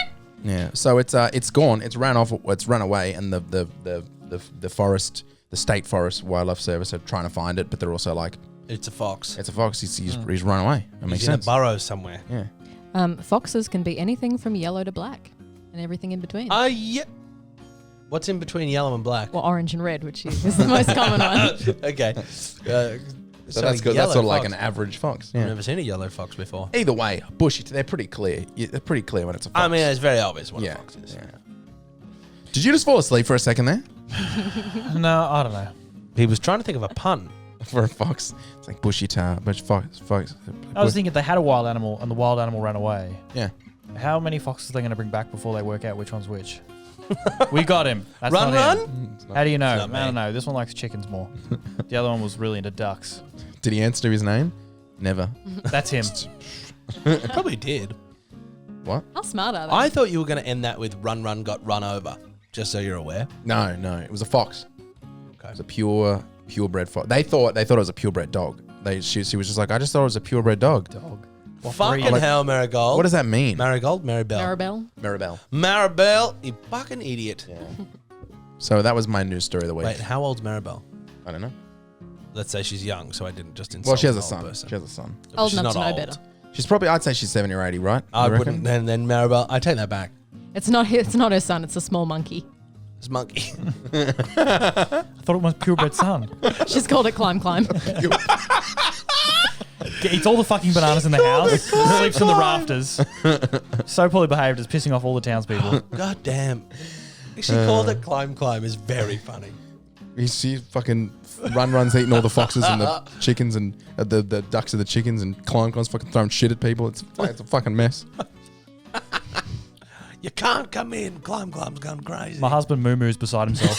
Yeah. So it's gone. It's ran off. It's run away, and the forest, the State Forest Wildlife Service are trying to find it, but they're also like, It's a fox. it's a fox. He's run away. That makes He's in a sense. burrow somewhere. Yeah. Foxes can be anything from yellow to black and everything in between. Yeah. What's in between yellow and black? Or orange and red, which is the most common one. Okay. So that's good. That's sort of like an average fox. I've Yeah. never seen a yellow fox before. Either way, bushy. They're pretty clear. They're pretty clear when it's a fox. I mean, it's very obvious what a yeah. fox is. Yeah. Did you just fall asleep for a second there? No, I don't know. He was trying to think of a pun. For a fox, it's like bushy tail, bush fox. I was thinking if they had a wild animal and the wild animal ran away, Yeah. how many foxes are they going to bring back before they work out which one's which? We got him. That's Run, not run? him. How do you know? I not me. don't know. This one likes chickens more. The other one was really into ducks. Did he answer to his name? Never. That's him. Probably did. What? How smart are they? I thought you were going to end that with run, run, got run over. Just so you're aware. No. It was a fox. Okay. It was a purebred fox. They thought it was a purebred dog. She was just like, I just thought it was a purebred dog. Fucking hell, Marigold. What does that mean? Marigold? Maribel. Maribel. Maribel. Maribel, you fucking idiot. Yeah. So that was my news story of the week. Wait, how old's Maribel? I don't know. Let's say she's young, so I didn't just insult Well, she has an a old son. person. She has a son. But Old she's enough to not know old. better. She's probably, I'd say she's 70 or 80, right? I You reckon? wouldn't. And then Maribel, I take that back. It's not her son. It's a small monkey. It's monkey. I thought it was purebred son. She's called it Climb. Eats all the fucking bananas in the house. Sleeps in the rafters. So poorly behaved, it's pissing off all the townspeople. God damn. She called it climb is very funny. She fucking runs eating all the foxes and the chickens and the ducks and the chickens, and climbs fucking throwing shit at people. It's a fucking mess. You can't come in. Glum's gone crazy. My husband Moo Moo's beside himself.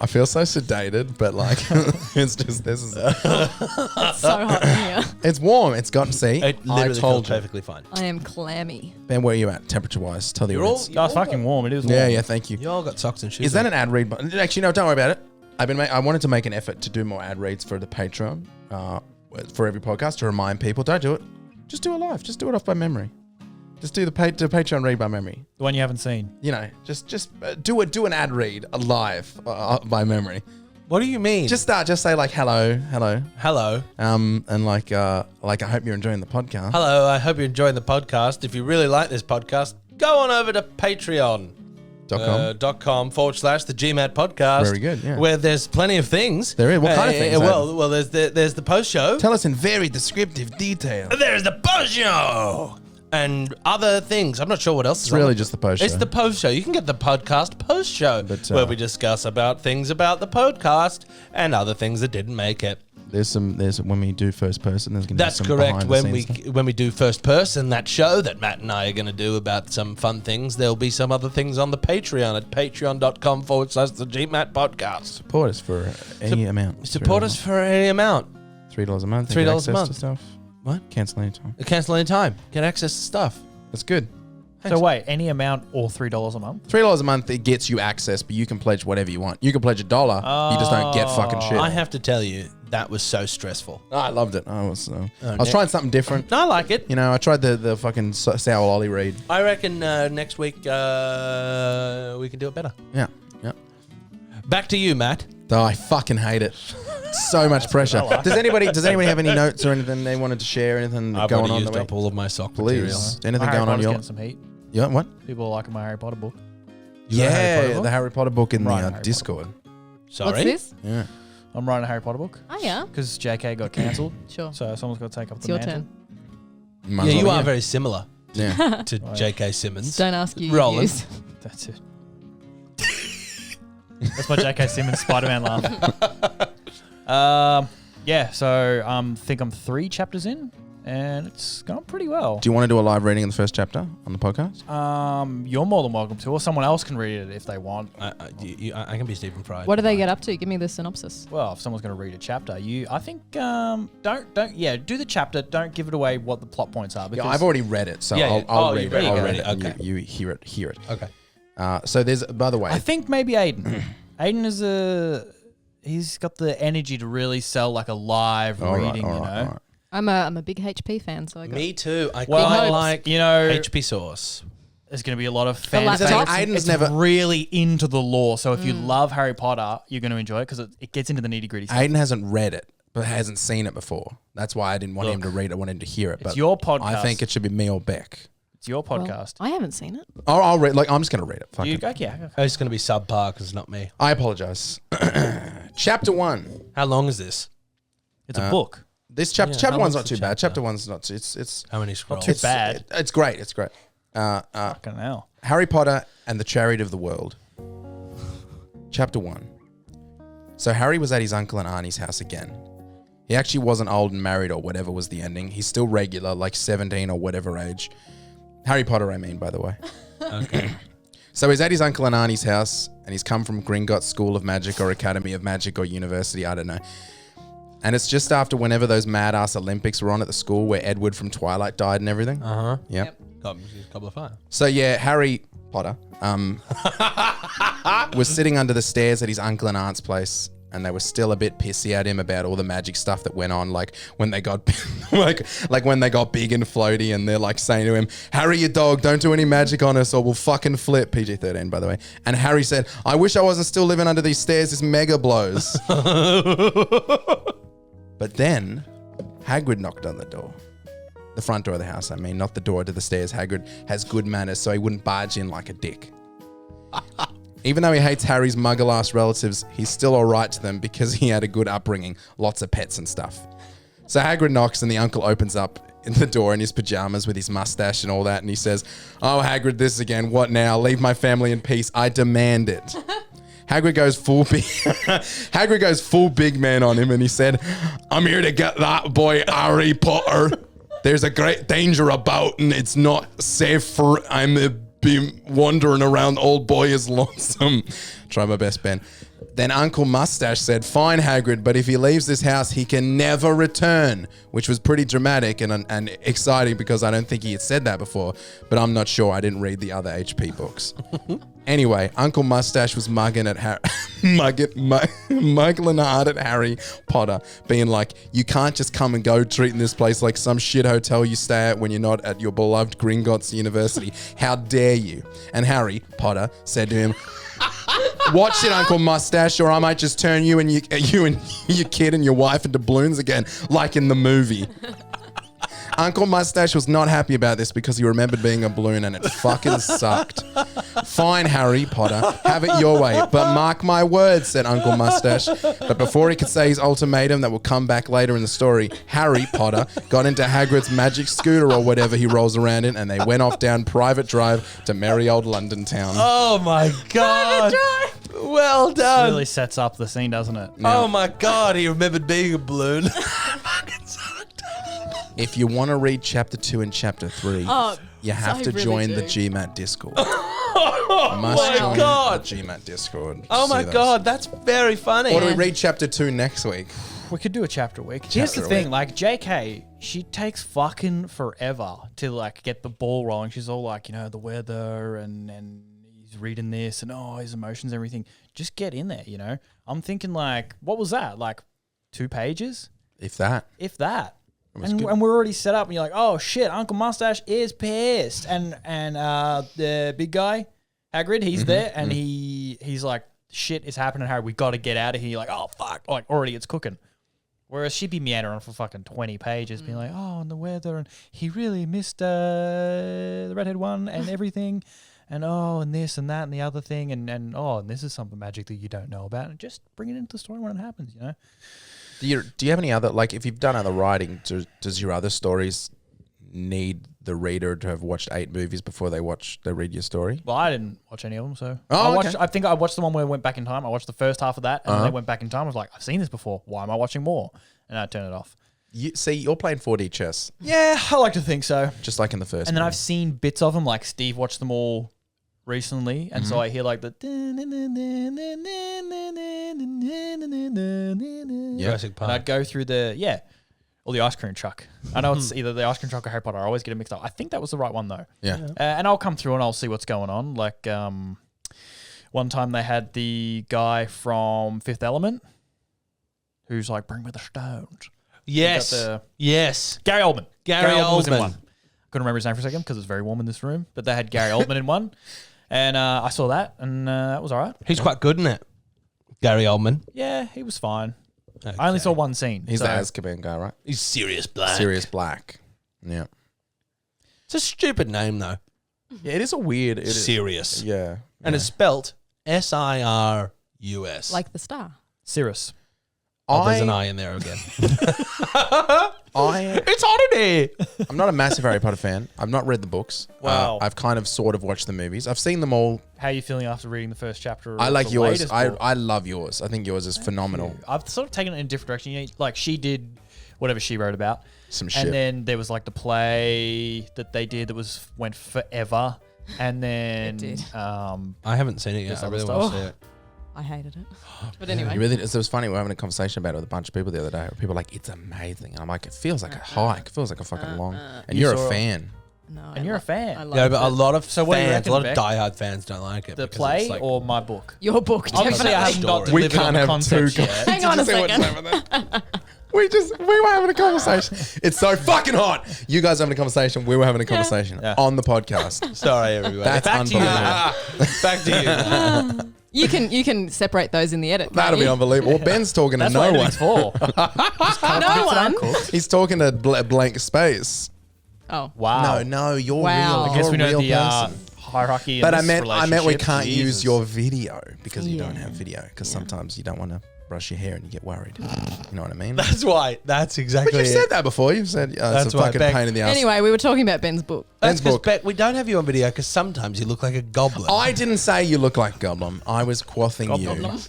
I feel so sedated, but like, it's just, this is, It's so hot in here. it's warm. It's gotten, see, It I literally told feels you. perfectly fine. I am clammy. Ben, where are you at, temperature-wise? Tell the You're all- audience. Oh, it's fucking warm. It is warm. Yeah, thank you. You all got socks and shoes. Is that on. an ad read? Actually, no, don't worry about it. I wanted to make an effort to do more ad reads for the Patreon, for every podcast to remind people, don't do it. Just do it live. Just do it off by memory. Just do the Patreon read by memory. The one you haven't seen. You know, just do an ad read live by memory. What do you mean? Just say like hello, hello. and like I hope you're enjoying the podcast. Hello, I hope you're enjoying the podcast. If you really like this podcast, go on over to Patreon. .com. .com/the GMat podcast. Very good, yeah. Where there's plenty of things. There is. What kind of things, Well, there's the post show. Tell us in very descriptive detail. There's the post show and other things. I'm not sure what else. It's really just the post show. It's the post show. You can get the podcast post show But, where we discuss about things about the podcast and other things that didn't make it. There's when we do first person. There's gonna That's be some correct. behind the When scenes stuff. when we do first person, that show that Matt and I are going to do about some fun things, there'll be some other things on the Patreon at patreon.com/the GMat podcast. Support us for any amount. Support us for any amount. $3 a month. $3 a access month. to stuff. What? Cancel anytime. Cancel any time. Get access to stuff. That's good. So wait, any amount or $3 a month? $3 a month, it gets you access, but you can pledge whatever you want. You can pledge $1, you just don't get fucking shit. I have to tell you, that was so stressful. I loved it. I was trying something different. I like it. You know, I tried the fucking sour lolly read. I reckon next week we can do it better. Yeah. Back to you, Matt. Oh, I fucking hate it. So much pressure. Does anybody have any notes or anything they wanted to share? Anything I've going already on used the up all of my sock Please. material. Anything Harry going on Potter's your? getting some heat. Yeah, what? People are liking my Harry Potter book. You got a Harry Potter Yeah, book? the Harry Potter book in Right, the Harry Discord. Sorry? What's this? Yeah. I'm writing a Harry Potter book Oh, yeah. because JK got cancelled. Sure. So someone's got to take up It's the your mantle. turn. Might Yeah, as you well are be very similar Yeah. to J.K. Simmons. Don't ask you. Roland. Use. That's it. That's my JK Simmons Spider-Man laugh. Yeah, so think I'm 3 chapters in, and it's gone pretty well. Do you want to do a live reading of the first chapter on the podcast? You're more than welcome to, or someone else can read it if they want. I can be Stephen Fry. What do they get up to? Give me the synopsis. Well, if someone's going to read a chapter, I think do the chapter. Don't give it away what the plot points are. Because Yeah, I've already read it, so Yeah, yeah. I'll Oh, read you've it. read it. I'll Okay. read it. and Okay. You hear it. Okay. So there's, by the way, I think maybe Aidan. Aidan is he's got the energy to really sell like a live all right, reading. all You right, know. all right. I'm a big HP fan, so I got Me too. I Well, quite hopes. like You know, HP sauce. there's going to be a lot of fan laptop? favorites. Aidan's It's never- really into the lore, so if you love Harry Potter, you're going to enjoy it because it gets into the nitty gritty. Aidan hasn't read it, but hasn't seen it before. That's why I didn't want him to read it. I wanted him to hear it. But your podcast. I think it should be me or Beck. It's your well, podcast. I haven't seen it. I'll read. Like I'm just gonna read it. Fuck You it. go, yeah. Oh, it's going to be subpar because it's not me. I apologize. Chapter 1. How long is this? It's a book. This chapter. Yeah, chapter how one's long's not the too bad. chapter? Chapter one's not. It's How many scrolls? too bad. It's great. It's great. Fucking hell. Harry Potter and the Chariot of the World. Chapter 1. So Harry was at his uncle and auntie's house again. He actually wasn't old and married or whatever was the ending. He's still regular, like 17 or whatever age. Harry Potter, I mean, by the way. Okay. So he's at his uncle and auntie's house, and he's come from Gringotts School of Magic or Academy of Magic or University, I don't know. And it's just after whenever those mad-ass Olympics were on at the school where Edward from Twilight died and everything. Uh-huh. Yep. Got a couple of fire. So yeah, Harry Potter was sitting under the stairs at his uncle and aunt's place, and they were still a bit pissy at him about all the magic stuff that went on, like when they got like when they got big and floaty, and they're like saying to him, "Harry, you dog, don't do any magic on us or we'll fucking flip." PG-13, by the way. And Harry said, "I wish I wasn't still living under these stairs. This mega blows." But then Hagrid knocked on the door. The front door of the house, I mean, not the door to the stairs. Hagrid has good manners, so he wouldn't barge in like a dick. Even though he hates Harry's muggle-ass relatives, he's still all right to them because he had a good upbringing, lots of pets and stuff. So Hagrid knocks and the uncle opens up in the door in his pajamas with his mustache and all that, and he says, "Oh, Hagrid, this again. What now? Leave my family in peace. I demand it." Hagrid goes full big. Hagrid goes full big man on him, and he said, "I'm here to get that boy Harry Potter." There's a great danger about, and it's not safe for I'm be wandering around. Old boy is lonesome. Try my best, Ben. Then Uncle Mustache said, fine, Hagrid, but if he leaves this house, he can never return, which was pretty dramatic and exciting because I don't think he had said that before, but I'm not sure. I didn't read the other HP books. Anyway, Uncle Mustache was mugging hard at Harry Potter, being like, you can't just come and go treating this place like some shit hotel you stay at when you're not at your beloved Gringotts University. How dare you? And Harry Potter said to him, watch it, Uncle Mustache, or I might just turn you and your kid and your wife into balloons again, like in the movie. Uncle Mustache was not happy about this because he remembered being a balloon and it fucking sucked. Fine, Harry Potter, have it your way, but mark my words, said Uncle Mustache. But before he could say his ultimatum that will come back later in the story, Harry Potter got into Hagrid's magic scooter or whatever he rolls around in, and they went off down Private Drive to merry old London town. Oh my God. Well done. Really sets up the scene, doesn't it? Oh my God, he remembered being a balloon. If you want to read chapter 2 and chapter 3, you have to really join do. the GMat Discord. Oh Must my join God. the GMat Discord. Oh my See those. God, that's very funny. Or do we read chapter 2 next week? We could do a chapter a week. Here's the a thing, week. like JK, she takes fucking forever to like get the ball rolling. She's all like, the weather and he's reading this and his emotions, everything. Just get in there, I'm thinking like, what was that? Like 2 pages? If that. If that. was And good. we're already set up and you're like, oh shit, Uncle Mustache is pissed. And the big guy, Hagrid, he's there and he's like, shit is happening, Harry. We got to get out of here. You're like, oh fuck, like already it's cooking. Whereas she'd be meandering for fucking 20 pages, being like, oh, and the weather, and he really missed the redhead one and everything, and this and that and the other thing, and this is something magic that you don't know about, and just bring it into the story when it happens, Do you have any other, like if you've done other writing, does your other stories need the reader to have watched 8 movies before they read your story? Well, I didn't watch any of them, so okay. I think I watched the one where I went back in time. I watched the first half of that, and then I went back in time. I was like, I've seen this before. Why am I watching more? And I turned it off. You're playing 4D chess, Yeah, I like to think so. just like in the first And then movie. I've seen bits of them, like Steve watched them all recently, and so I hear like the Jurassic and Park. I'd go through or the ice cream truck. I know it's either the ice cream truck or Harry Potter. I always get it mixed up. I think that was the right one though. Yeah. And I'll come through and I'll see what's going on. Like one time they had the guy from Fifth Element who's like, bring me the stones. Yes. got Yes. Gary Oldman. Gary was in Oldman. one. Couldn't remember his name for a second because it's very warm in this room. But they had Gary Oldman in one. And I saw that and that was all right. He's quite good in it. Gary Oldman. Yeah, he was fine. I only saw one scene. He's so- the Azkaban guy, right? He's Sirius Black. Sirius Black. Yeah. It's a stupid name though. Yeah, it is a weird. Sirius. Yeah. And it's spelt Sirus. Like the star. Cirrus. Oh, there's an I in there again. It's hot in here. I'm not a massive Harry Potter fan. I've not read the books. Wow. I've kind of sort of watched the movies. I've seen them all. How are you feeling after reading the first chapter? I of like the yours. latest I book? love yours. I think yours is phenomenal. I've sort of taken it in a different direction. Like she did whatever she wrote about. Some shit. And then there was like the play that they did that went forever. And then It did. I haven't seen it yet. There's I other really stuff. want to see it. I hated it. But anyway. You really, it was funny. We were having a conversation about it with a bunch of people the other day. People were like, it's amazing. And I'm like, it feels like a hike. It feels like a fucking long. And You you're saw a it. fan. No, And you're a fan. I Yeah, loved but a it. lot of So what do you fans, reckon, a lot of Beck? diehard fans don't like it. The because play it's like, or my book? Your book, Obviously, I definitely. have not Story. We delivered can't on the have concept two yet. Hang on a Did you see what's second. happening? We were having a conversation. It's so fucking hot. You guys are having a conversation. We were having a conversation Yeah. on the podcast. sorry, everyone. That's Back to you. unbelievable. Back to you. You can separate those in the edit. That'll be unbelievable. Well, Ben's talking to That's no what one. editing's for. No one. He's talking to blank space. Oh. Wow. No, you're Wow. real. I guess You're we a know real the person. hierarchy. In But this I meant we relationship. can't use Jesus. your video because you don't Yeah. have video. Because sometimes you don't want to brush your hair and you get worried. You know what I mean? That's why. That's But exactly you've it. said that before. You've said it's That's a right, fucking Beck. pain in the ass. Anyway, we were talking about Ben's book. Ben's That's book. because we don't have you on video because sometimes you look like a goblin. I didn't say you look like Goblin. I was quaffing you.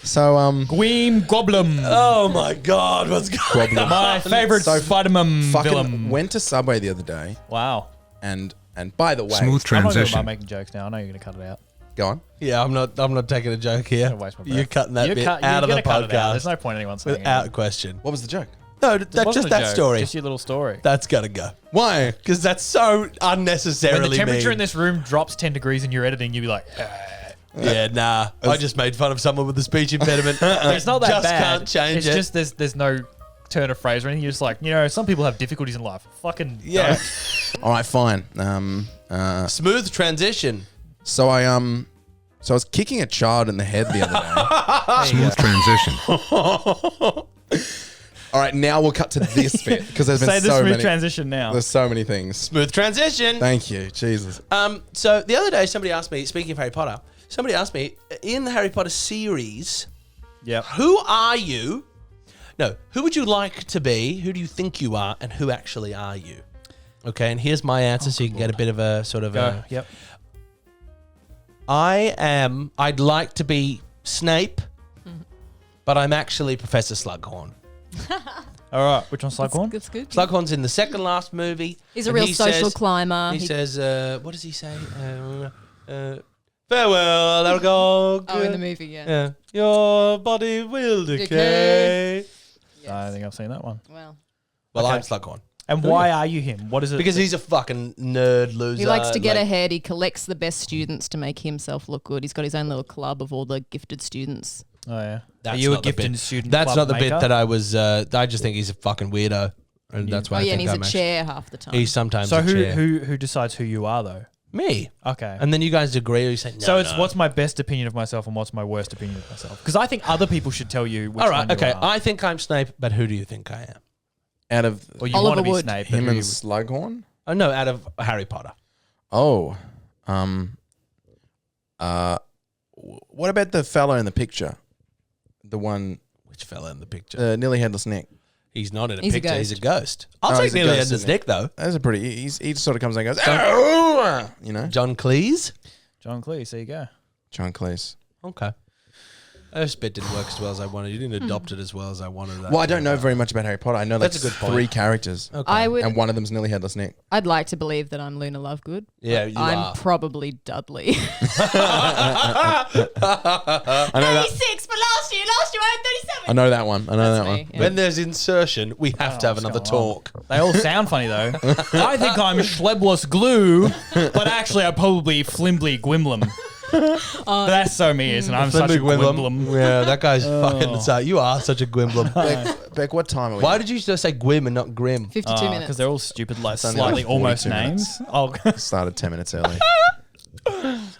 So Gweem Goblin. Oh my God, what's going on? My favorite Spider-Man fucking villain. went to Subway the other day, Wow. and by the way, Smooth I'm not going transition. to making jokes now. I know you're going to cut it out. go on. Yeah, I'm not taking a joke here. Don't waste my breath. You're cutting that You're bit cut- out of you're the gonna cut it out. There's podcast no point in anyone saying without it. question. What was the joke? No, It that's wasn't just a that joke, story. Just your little story. That's gotta go Why? because that's so unnecessarily When the temperature mean. in this room drops 10 degrees and you're editing, you'll be like, Yeah, nah. I just made fun of someone with a speech impediment. it's not that just bad. can't change it's it. just there's no turn of phrase or anything. You're just like, some people have difficulties in life. Fucking Yeah. don't. All right, fine. Smooth transition. So I was kicking a child in the head the other day. Smooth transition. All right, now we'll cut to this bit because there's been Say the so smooth many. transition now. There's so many things. Smooth transition. Thank you, Jesus. So the other day, somebody asked me, speaking of Harry Potter, somebody asked me, in the Harry Potter series, Yep. who are you? No, who would you like to be? Who do you think you are? And who actually are you? Okay, and here's my answer so you can get a bit of a sort of Go. Yep. I'd like to be Snape, but I'm actually Professor Slughorn. All right. Which one's Slughorn? That's good. Slughorn's in the second last movie. He's a and real he social says- climber. He says, what does he say? Farewell, Aragog. oh, in the movie, yeah. Yeah. Your body will decay. I don't think I've seen that one. Well, Well, Okay. I'm Slughorn. And why are you him? What is it? Because he's a fucking nerd loser. he likes to get like- ahead. He collects the best students to make himself look good. He's got his own little club of all the gifted students. Oh yeah. That's are you a not the gifted bit. student? That's club not the maker? bit that I was. I just think he's a fucking weirdo, and that's why Oh I yeah, and think he's I'm a actually- chair half the time. He's sometimes So a chair. who decides who you are though? Me. Okay. And then you guys agree, or you say no. So it's no. what's my best opinion of myself and what's my worst opinion of myself? Because I think other people should tell you which All right. one you Okay. are. I think I'm Snape, but who do you think I am? Out of Or you Oliver want to be Wood. Snape. but him who and you- Slughorn? Oh no, out of Harry Potter. Oh, what about the fellow in the picture? The one, Which fella in the picture? nearly headless Nick. He's not in a He's a picture. He's a ghost. I'll Oh, take he's a nearly ghost, Edna's isn't he? Nick though. That's a pretty. He sort of comes in and goes, "Oh," you know, John Cleese. John Cleese. There you go. John Cleese. Okay. This bit didn't work as well as I wanted. You didn't adopt it as well as I wanted. Well, I don't know very much about Harry Potter. I know like That's a good point. 3 characters, Okay. I would. and one of them's nearly headless Nick. I'd like to believe that I'm Luna Lovegood. Yeah, you I'm are. probably Dudley. I know that. 36, but last year I had 37. I know that one. I know That's that me, one. yeah. When there's insertion, we have to have what's another going on? talk. They all sound funny though. I think I'm Schlebless Glue, but actually I'm probably Flimbly Gwimblem. But that's so me, isn't it? I'm such a Gwimblem. Yeah, that guy's fucking. So you are such a Gwimblem. Beck, what time are we? Why did you just say Gwim and not Grim? 52 minutes. Because they're all stupid, like only slightly like almost 42 names. Oh, started 10 minutes early?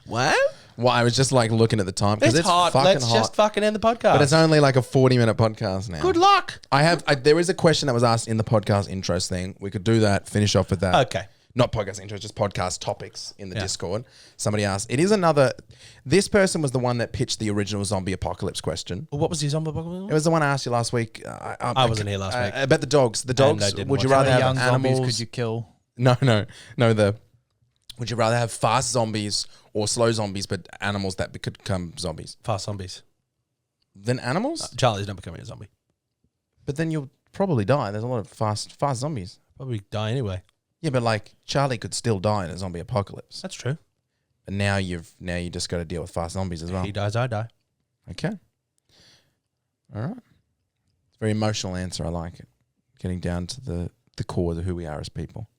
What? Well, I was just like looking at the time because It's it's hot. fucking Let's hot. just fucking end the podcast. But it's only like a 40-minute podcast now. Good luck. There is a question that was asked in the podcast intros thing. We could do that, finish off with that. Okay. Not podcast intros, just podcast topics in the Discord. Somebody asked. It is another. This person was the one that pitched the original zombie apocalypse question. Well, what was his zombie It apocalypse? was the one I asked you last week. I wasn't here last week. About the dogs. The And I dogs. didn't Would you watch rather it. have young animals? zombies could you kill? No. Would you rather have fast zombies or slow zombies, but animals that could become zombies? Fast zombies. Then animals? Charlie's not becoming a zombie. But then you'll probably die. There's a lot of fast zombies. Probably die anyway. Yeah, but like Charlie could still die in a zombie apocalypse. That's true. And now you just got to deal with fast zombies as well. He dies, I die. Okay. All right. It's a very emotional answer. I like it. Getting down to the core of who we are as people.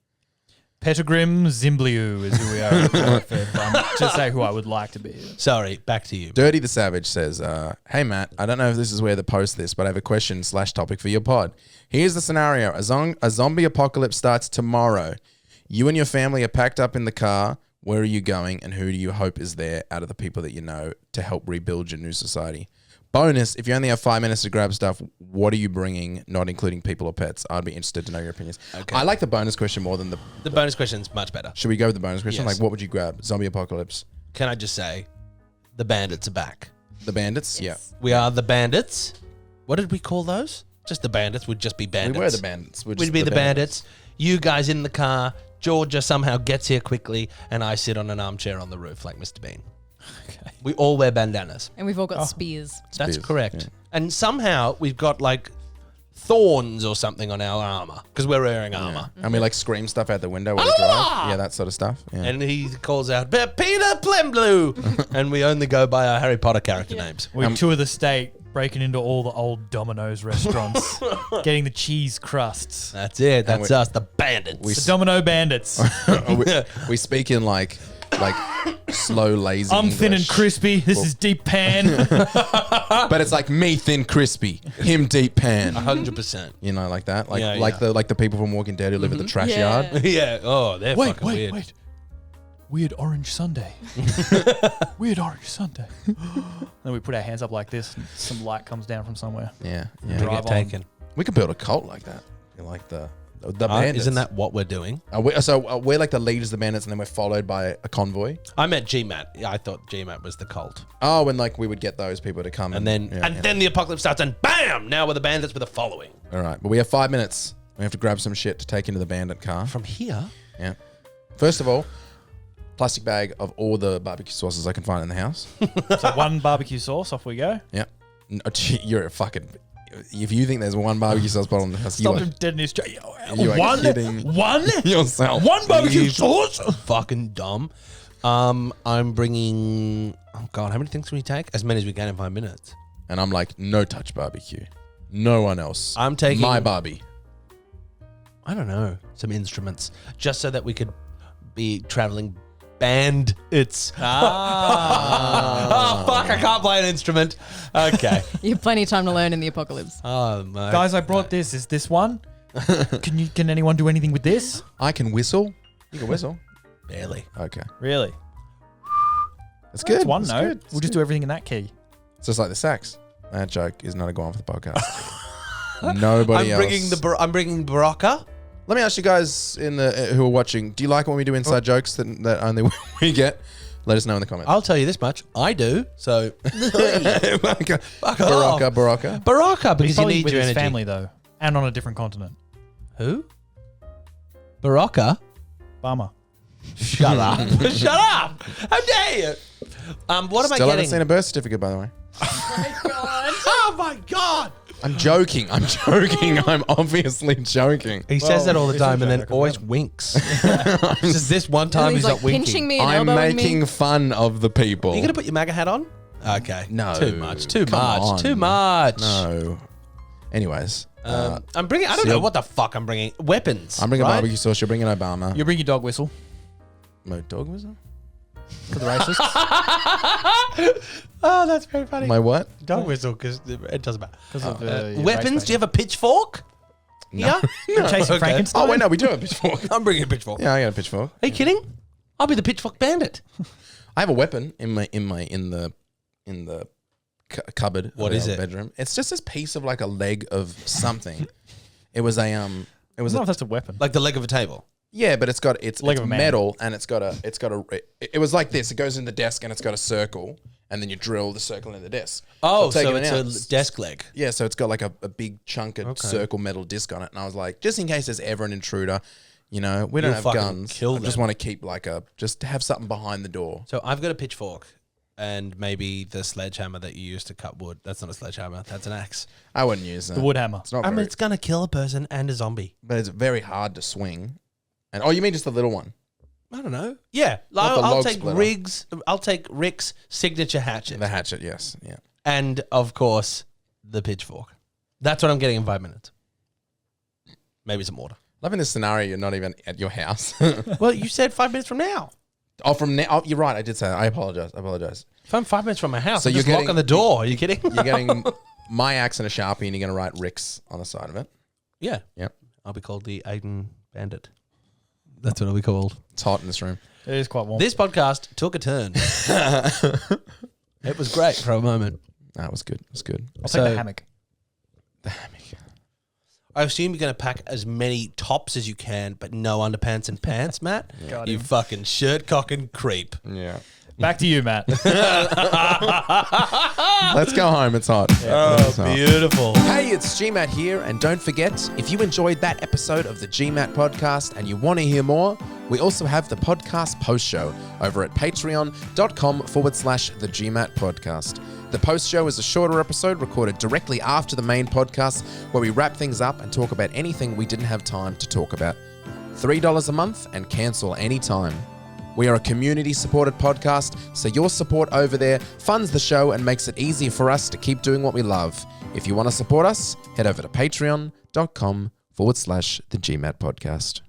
Pettigrim Zimbliu is who we are. To say who I would like to be. Sorry, back to you. Dirty the Savage says, hey, Matt, I don't know if this is where to post this, but I have a question / topic for your pod. Here's the scenario. A zombie apocalypse starts tomorrow. You and your family are packed up in the car. Where are you going and who do you hope is there out of the people that you know to help rebuild your new society? Bonus, if you only have 5 minutes to grab stuff, what are you bringing, not including people or pets? I'd be interested to know your opinions. Okay. I like the bonus question more than the... The bonus question's much better. Should we go with the bonus question? Yes. Like, what would you grab? Zombie apocalypse. Can I just say, the bandits are back. The bandits? Yes. We are the bandits. What did we call those? Just the bandits. Would just be Yeah. bandits. We were the bandits. We'd be the bandits. You guys in the car. Georgia somehow gets here quickly, and I sit on an armchair on the roof like Mr. Bean. We all wear bandanas. And we've all got spears. That's Spears, correct. yeah. And somehow we've got like thorns or something on our armor because we're wearing armor. And we like scream stuff out the window when we drive. Yeah, that sort of stuff. Yeah. And he calls out, Peter Plemblue! And we only go by our Harry Potter character names. We tour the state, breaking into all the old Domino's restaurants, getting the cheese crusts. That's it. That's we- us, the bandits. The Domino Bandits. we speak in like slow, lazy I'm thin and English. crispy. This is deep pan. But it's like me thin crispy, him deep pan. 100%. You know, like that. Like Yeah, like yeah. the people from Walking Dead who live at the trash Yeah. yard. Yeah. Oh, they're fucking weird. Weird orange Sunday. Weird orange Sunday. Then we put our hands up like this, and some light comes down from somewhere. Yeah, We yeah. Drive get on. taken. We could build a cult like that. You know, like the bandits. Isn't that what we're doing? We're like the leaders of the bandits, and then we're followed by a convoy. I meant GMat. Yeah, I thought GMat was the cult. Oh, and like we would get those people to come And then then the apocalypse starts and bam! Now we're the bandits with a following. all right, but we have 5 minutes. We have to grab some shit to take into the bandit car. From here? Yeah. First of all, plastic bag of all the barbecue sauces I can find in the house. So one barbecue sauce, off we go. Yeah. You're a fucking. If you think there's one barbecue sauce bottle in the house, you Stopped are, him dead in his tracks. you are One? kidding One? yourself. One barbecue You sauce? Fucking dumb. I'm bringing... Oh, God. How many things can we take? As many as we can in 5 minutes. And I'm like, no touch barbecue. No one else. I'm taking... my Barbie. I don't know. Some instruments. Just so that we could be traveling bandits. Oh, fuck. I can't play an instrument. Okay. You have plenty of time to learn in the apocalypse. Oh, my. Guys, I brought this. Is this one? Can anyone do anything with this? I can whistle. You can whistle. Barely. Okay. Really? That's good. It's one That's note. good. We'll just do everything in that key. It's just like the sax. That joke is not a go on for the podcast. Nobody else. I'm bringing Barocca. Let me ask you guys in the who are watching. Do you like when we do inside jokes that only we get? Let us know in the comments. I'll tell you this much. I do. So Barocca, fuck off. Barocca. Barocca, because you Probably need with your his energy. family, though. And on a different continent. Who? Barocca? Bummer. Shut up. Shut up. How dare you? What am Still I haven't getting? seen a birth certificate, by the way. Oh my God. I'm joking. I'm joking. I'm obviously joking. He says that all the it's a time and then joke, always winks. Just this one time he's he's like not winking. pinching me and I'm elbowing making me. fun of the people. Are you going to put your MAGA hat on? Okay. No. Too much. Too Come much. on. Too much. No. Anyways, I'm bringing, I don't know what the fuck I'm bringing. Weapons. I'm bringing right? barbecue sauce. You're bringing Obama. You bring your dog whistle My dog whistle? for the racists. Oh, that's very funny. My what? dog whistle, because it doesn't matter. Because of the Weapons? Do you have a pitchfork? No. Yeah? Chasing Okay. Frankenstein? Oh wait, no, we do have a pitchfork. I'm bringing a pitchfork. Yeah, I got a pitchfork. Are you kidding? I'll be the pitchfork bandit. I have a weapon in the cupboard. What of is our it? Bedroom. It's just this piece of like a leg of something. It was a I don't know if that's a weapon. Like the leg of a table. yeah, but it's Leg of a man. metal and it was like this. It goes in the desk and it's got a circle and then you drill the circle in the desk. Oh, I've taken so it it's out. a desk leg. Yeah, so it's got like a big chunk of circle metal disc on it. And I was like, just in case there's ever an intruder, you know, we don't You'll have fucking guns. kill I just them. want to keep just have something behind the door. So I've got a pitchfork and maybe the sledgehammer that you use to cut wood. That's not a sledgehammer. That's an axe. I wouldn't use that. The wood hammer. It's not I mean, very, it's going to kill a person and a zombie. but it's very hard to swing. And you mean just the little one? I don't know. Yeah. Not the I'll log take splitter. I'll take Rick's signature hatchet. The hatchet, yes. Yeah. And, of course, the pitchfork. That's what I'm getting in 5 minutes. Maybe some water. Loving this scenario, you're not even at your house. Well, you said 5 minutes from now. From now. Oh, you're right. I did say that. I apologize. If I'm 5 minutes from my house, So I'm you're just knocking getting- the door. Are you kidding? You're getting my axe and a Sharpie and you're going to write Rick's on the side of it. Yeah. Yep. I'll be called the Aidan Bandit. That's what I'll be called. It's hot in this room. It is quite warm. This podcast took a turn. It was great for a moment. That was good. It was good. I'll so- take the hammock. I assume you're going to pack as many tops as you can, but no underpants and pants, Matt. Got You him. fucking shirt cocking creep. Yeah. Back to you, Matt. Let's go home. It's hot. It's hot. Beautiful. Hey, it's GMat here, and don't forget, if you enjoyed that episode of the GMat podcast and you want to hear more, we also have the podcast post show over at patreon.com/the GMat podcast. The post show is a shorter episode recorded directly after the main podcast where we wrap things up and talk about anything we didn't have time to talk about. $3 a month and cancel anytime. We are a community-supported podcast, so your support over there funds the show and makes it easier for us to keep doing what we love. If you want to support us, head over to patreon.com/the GMat podcast.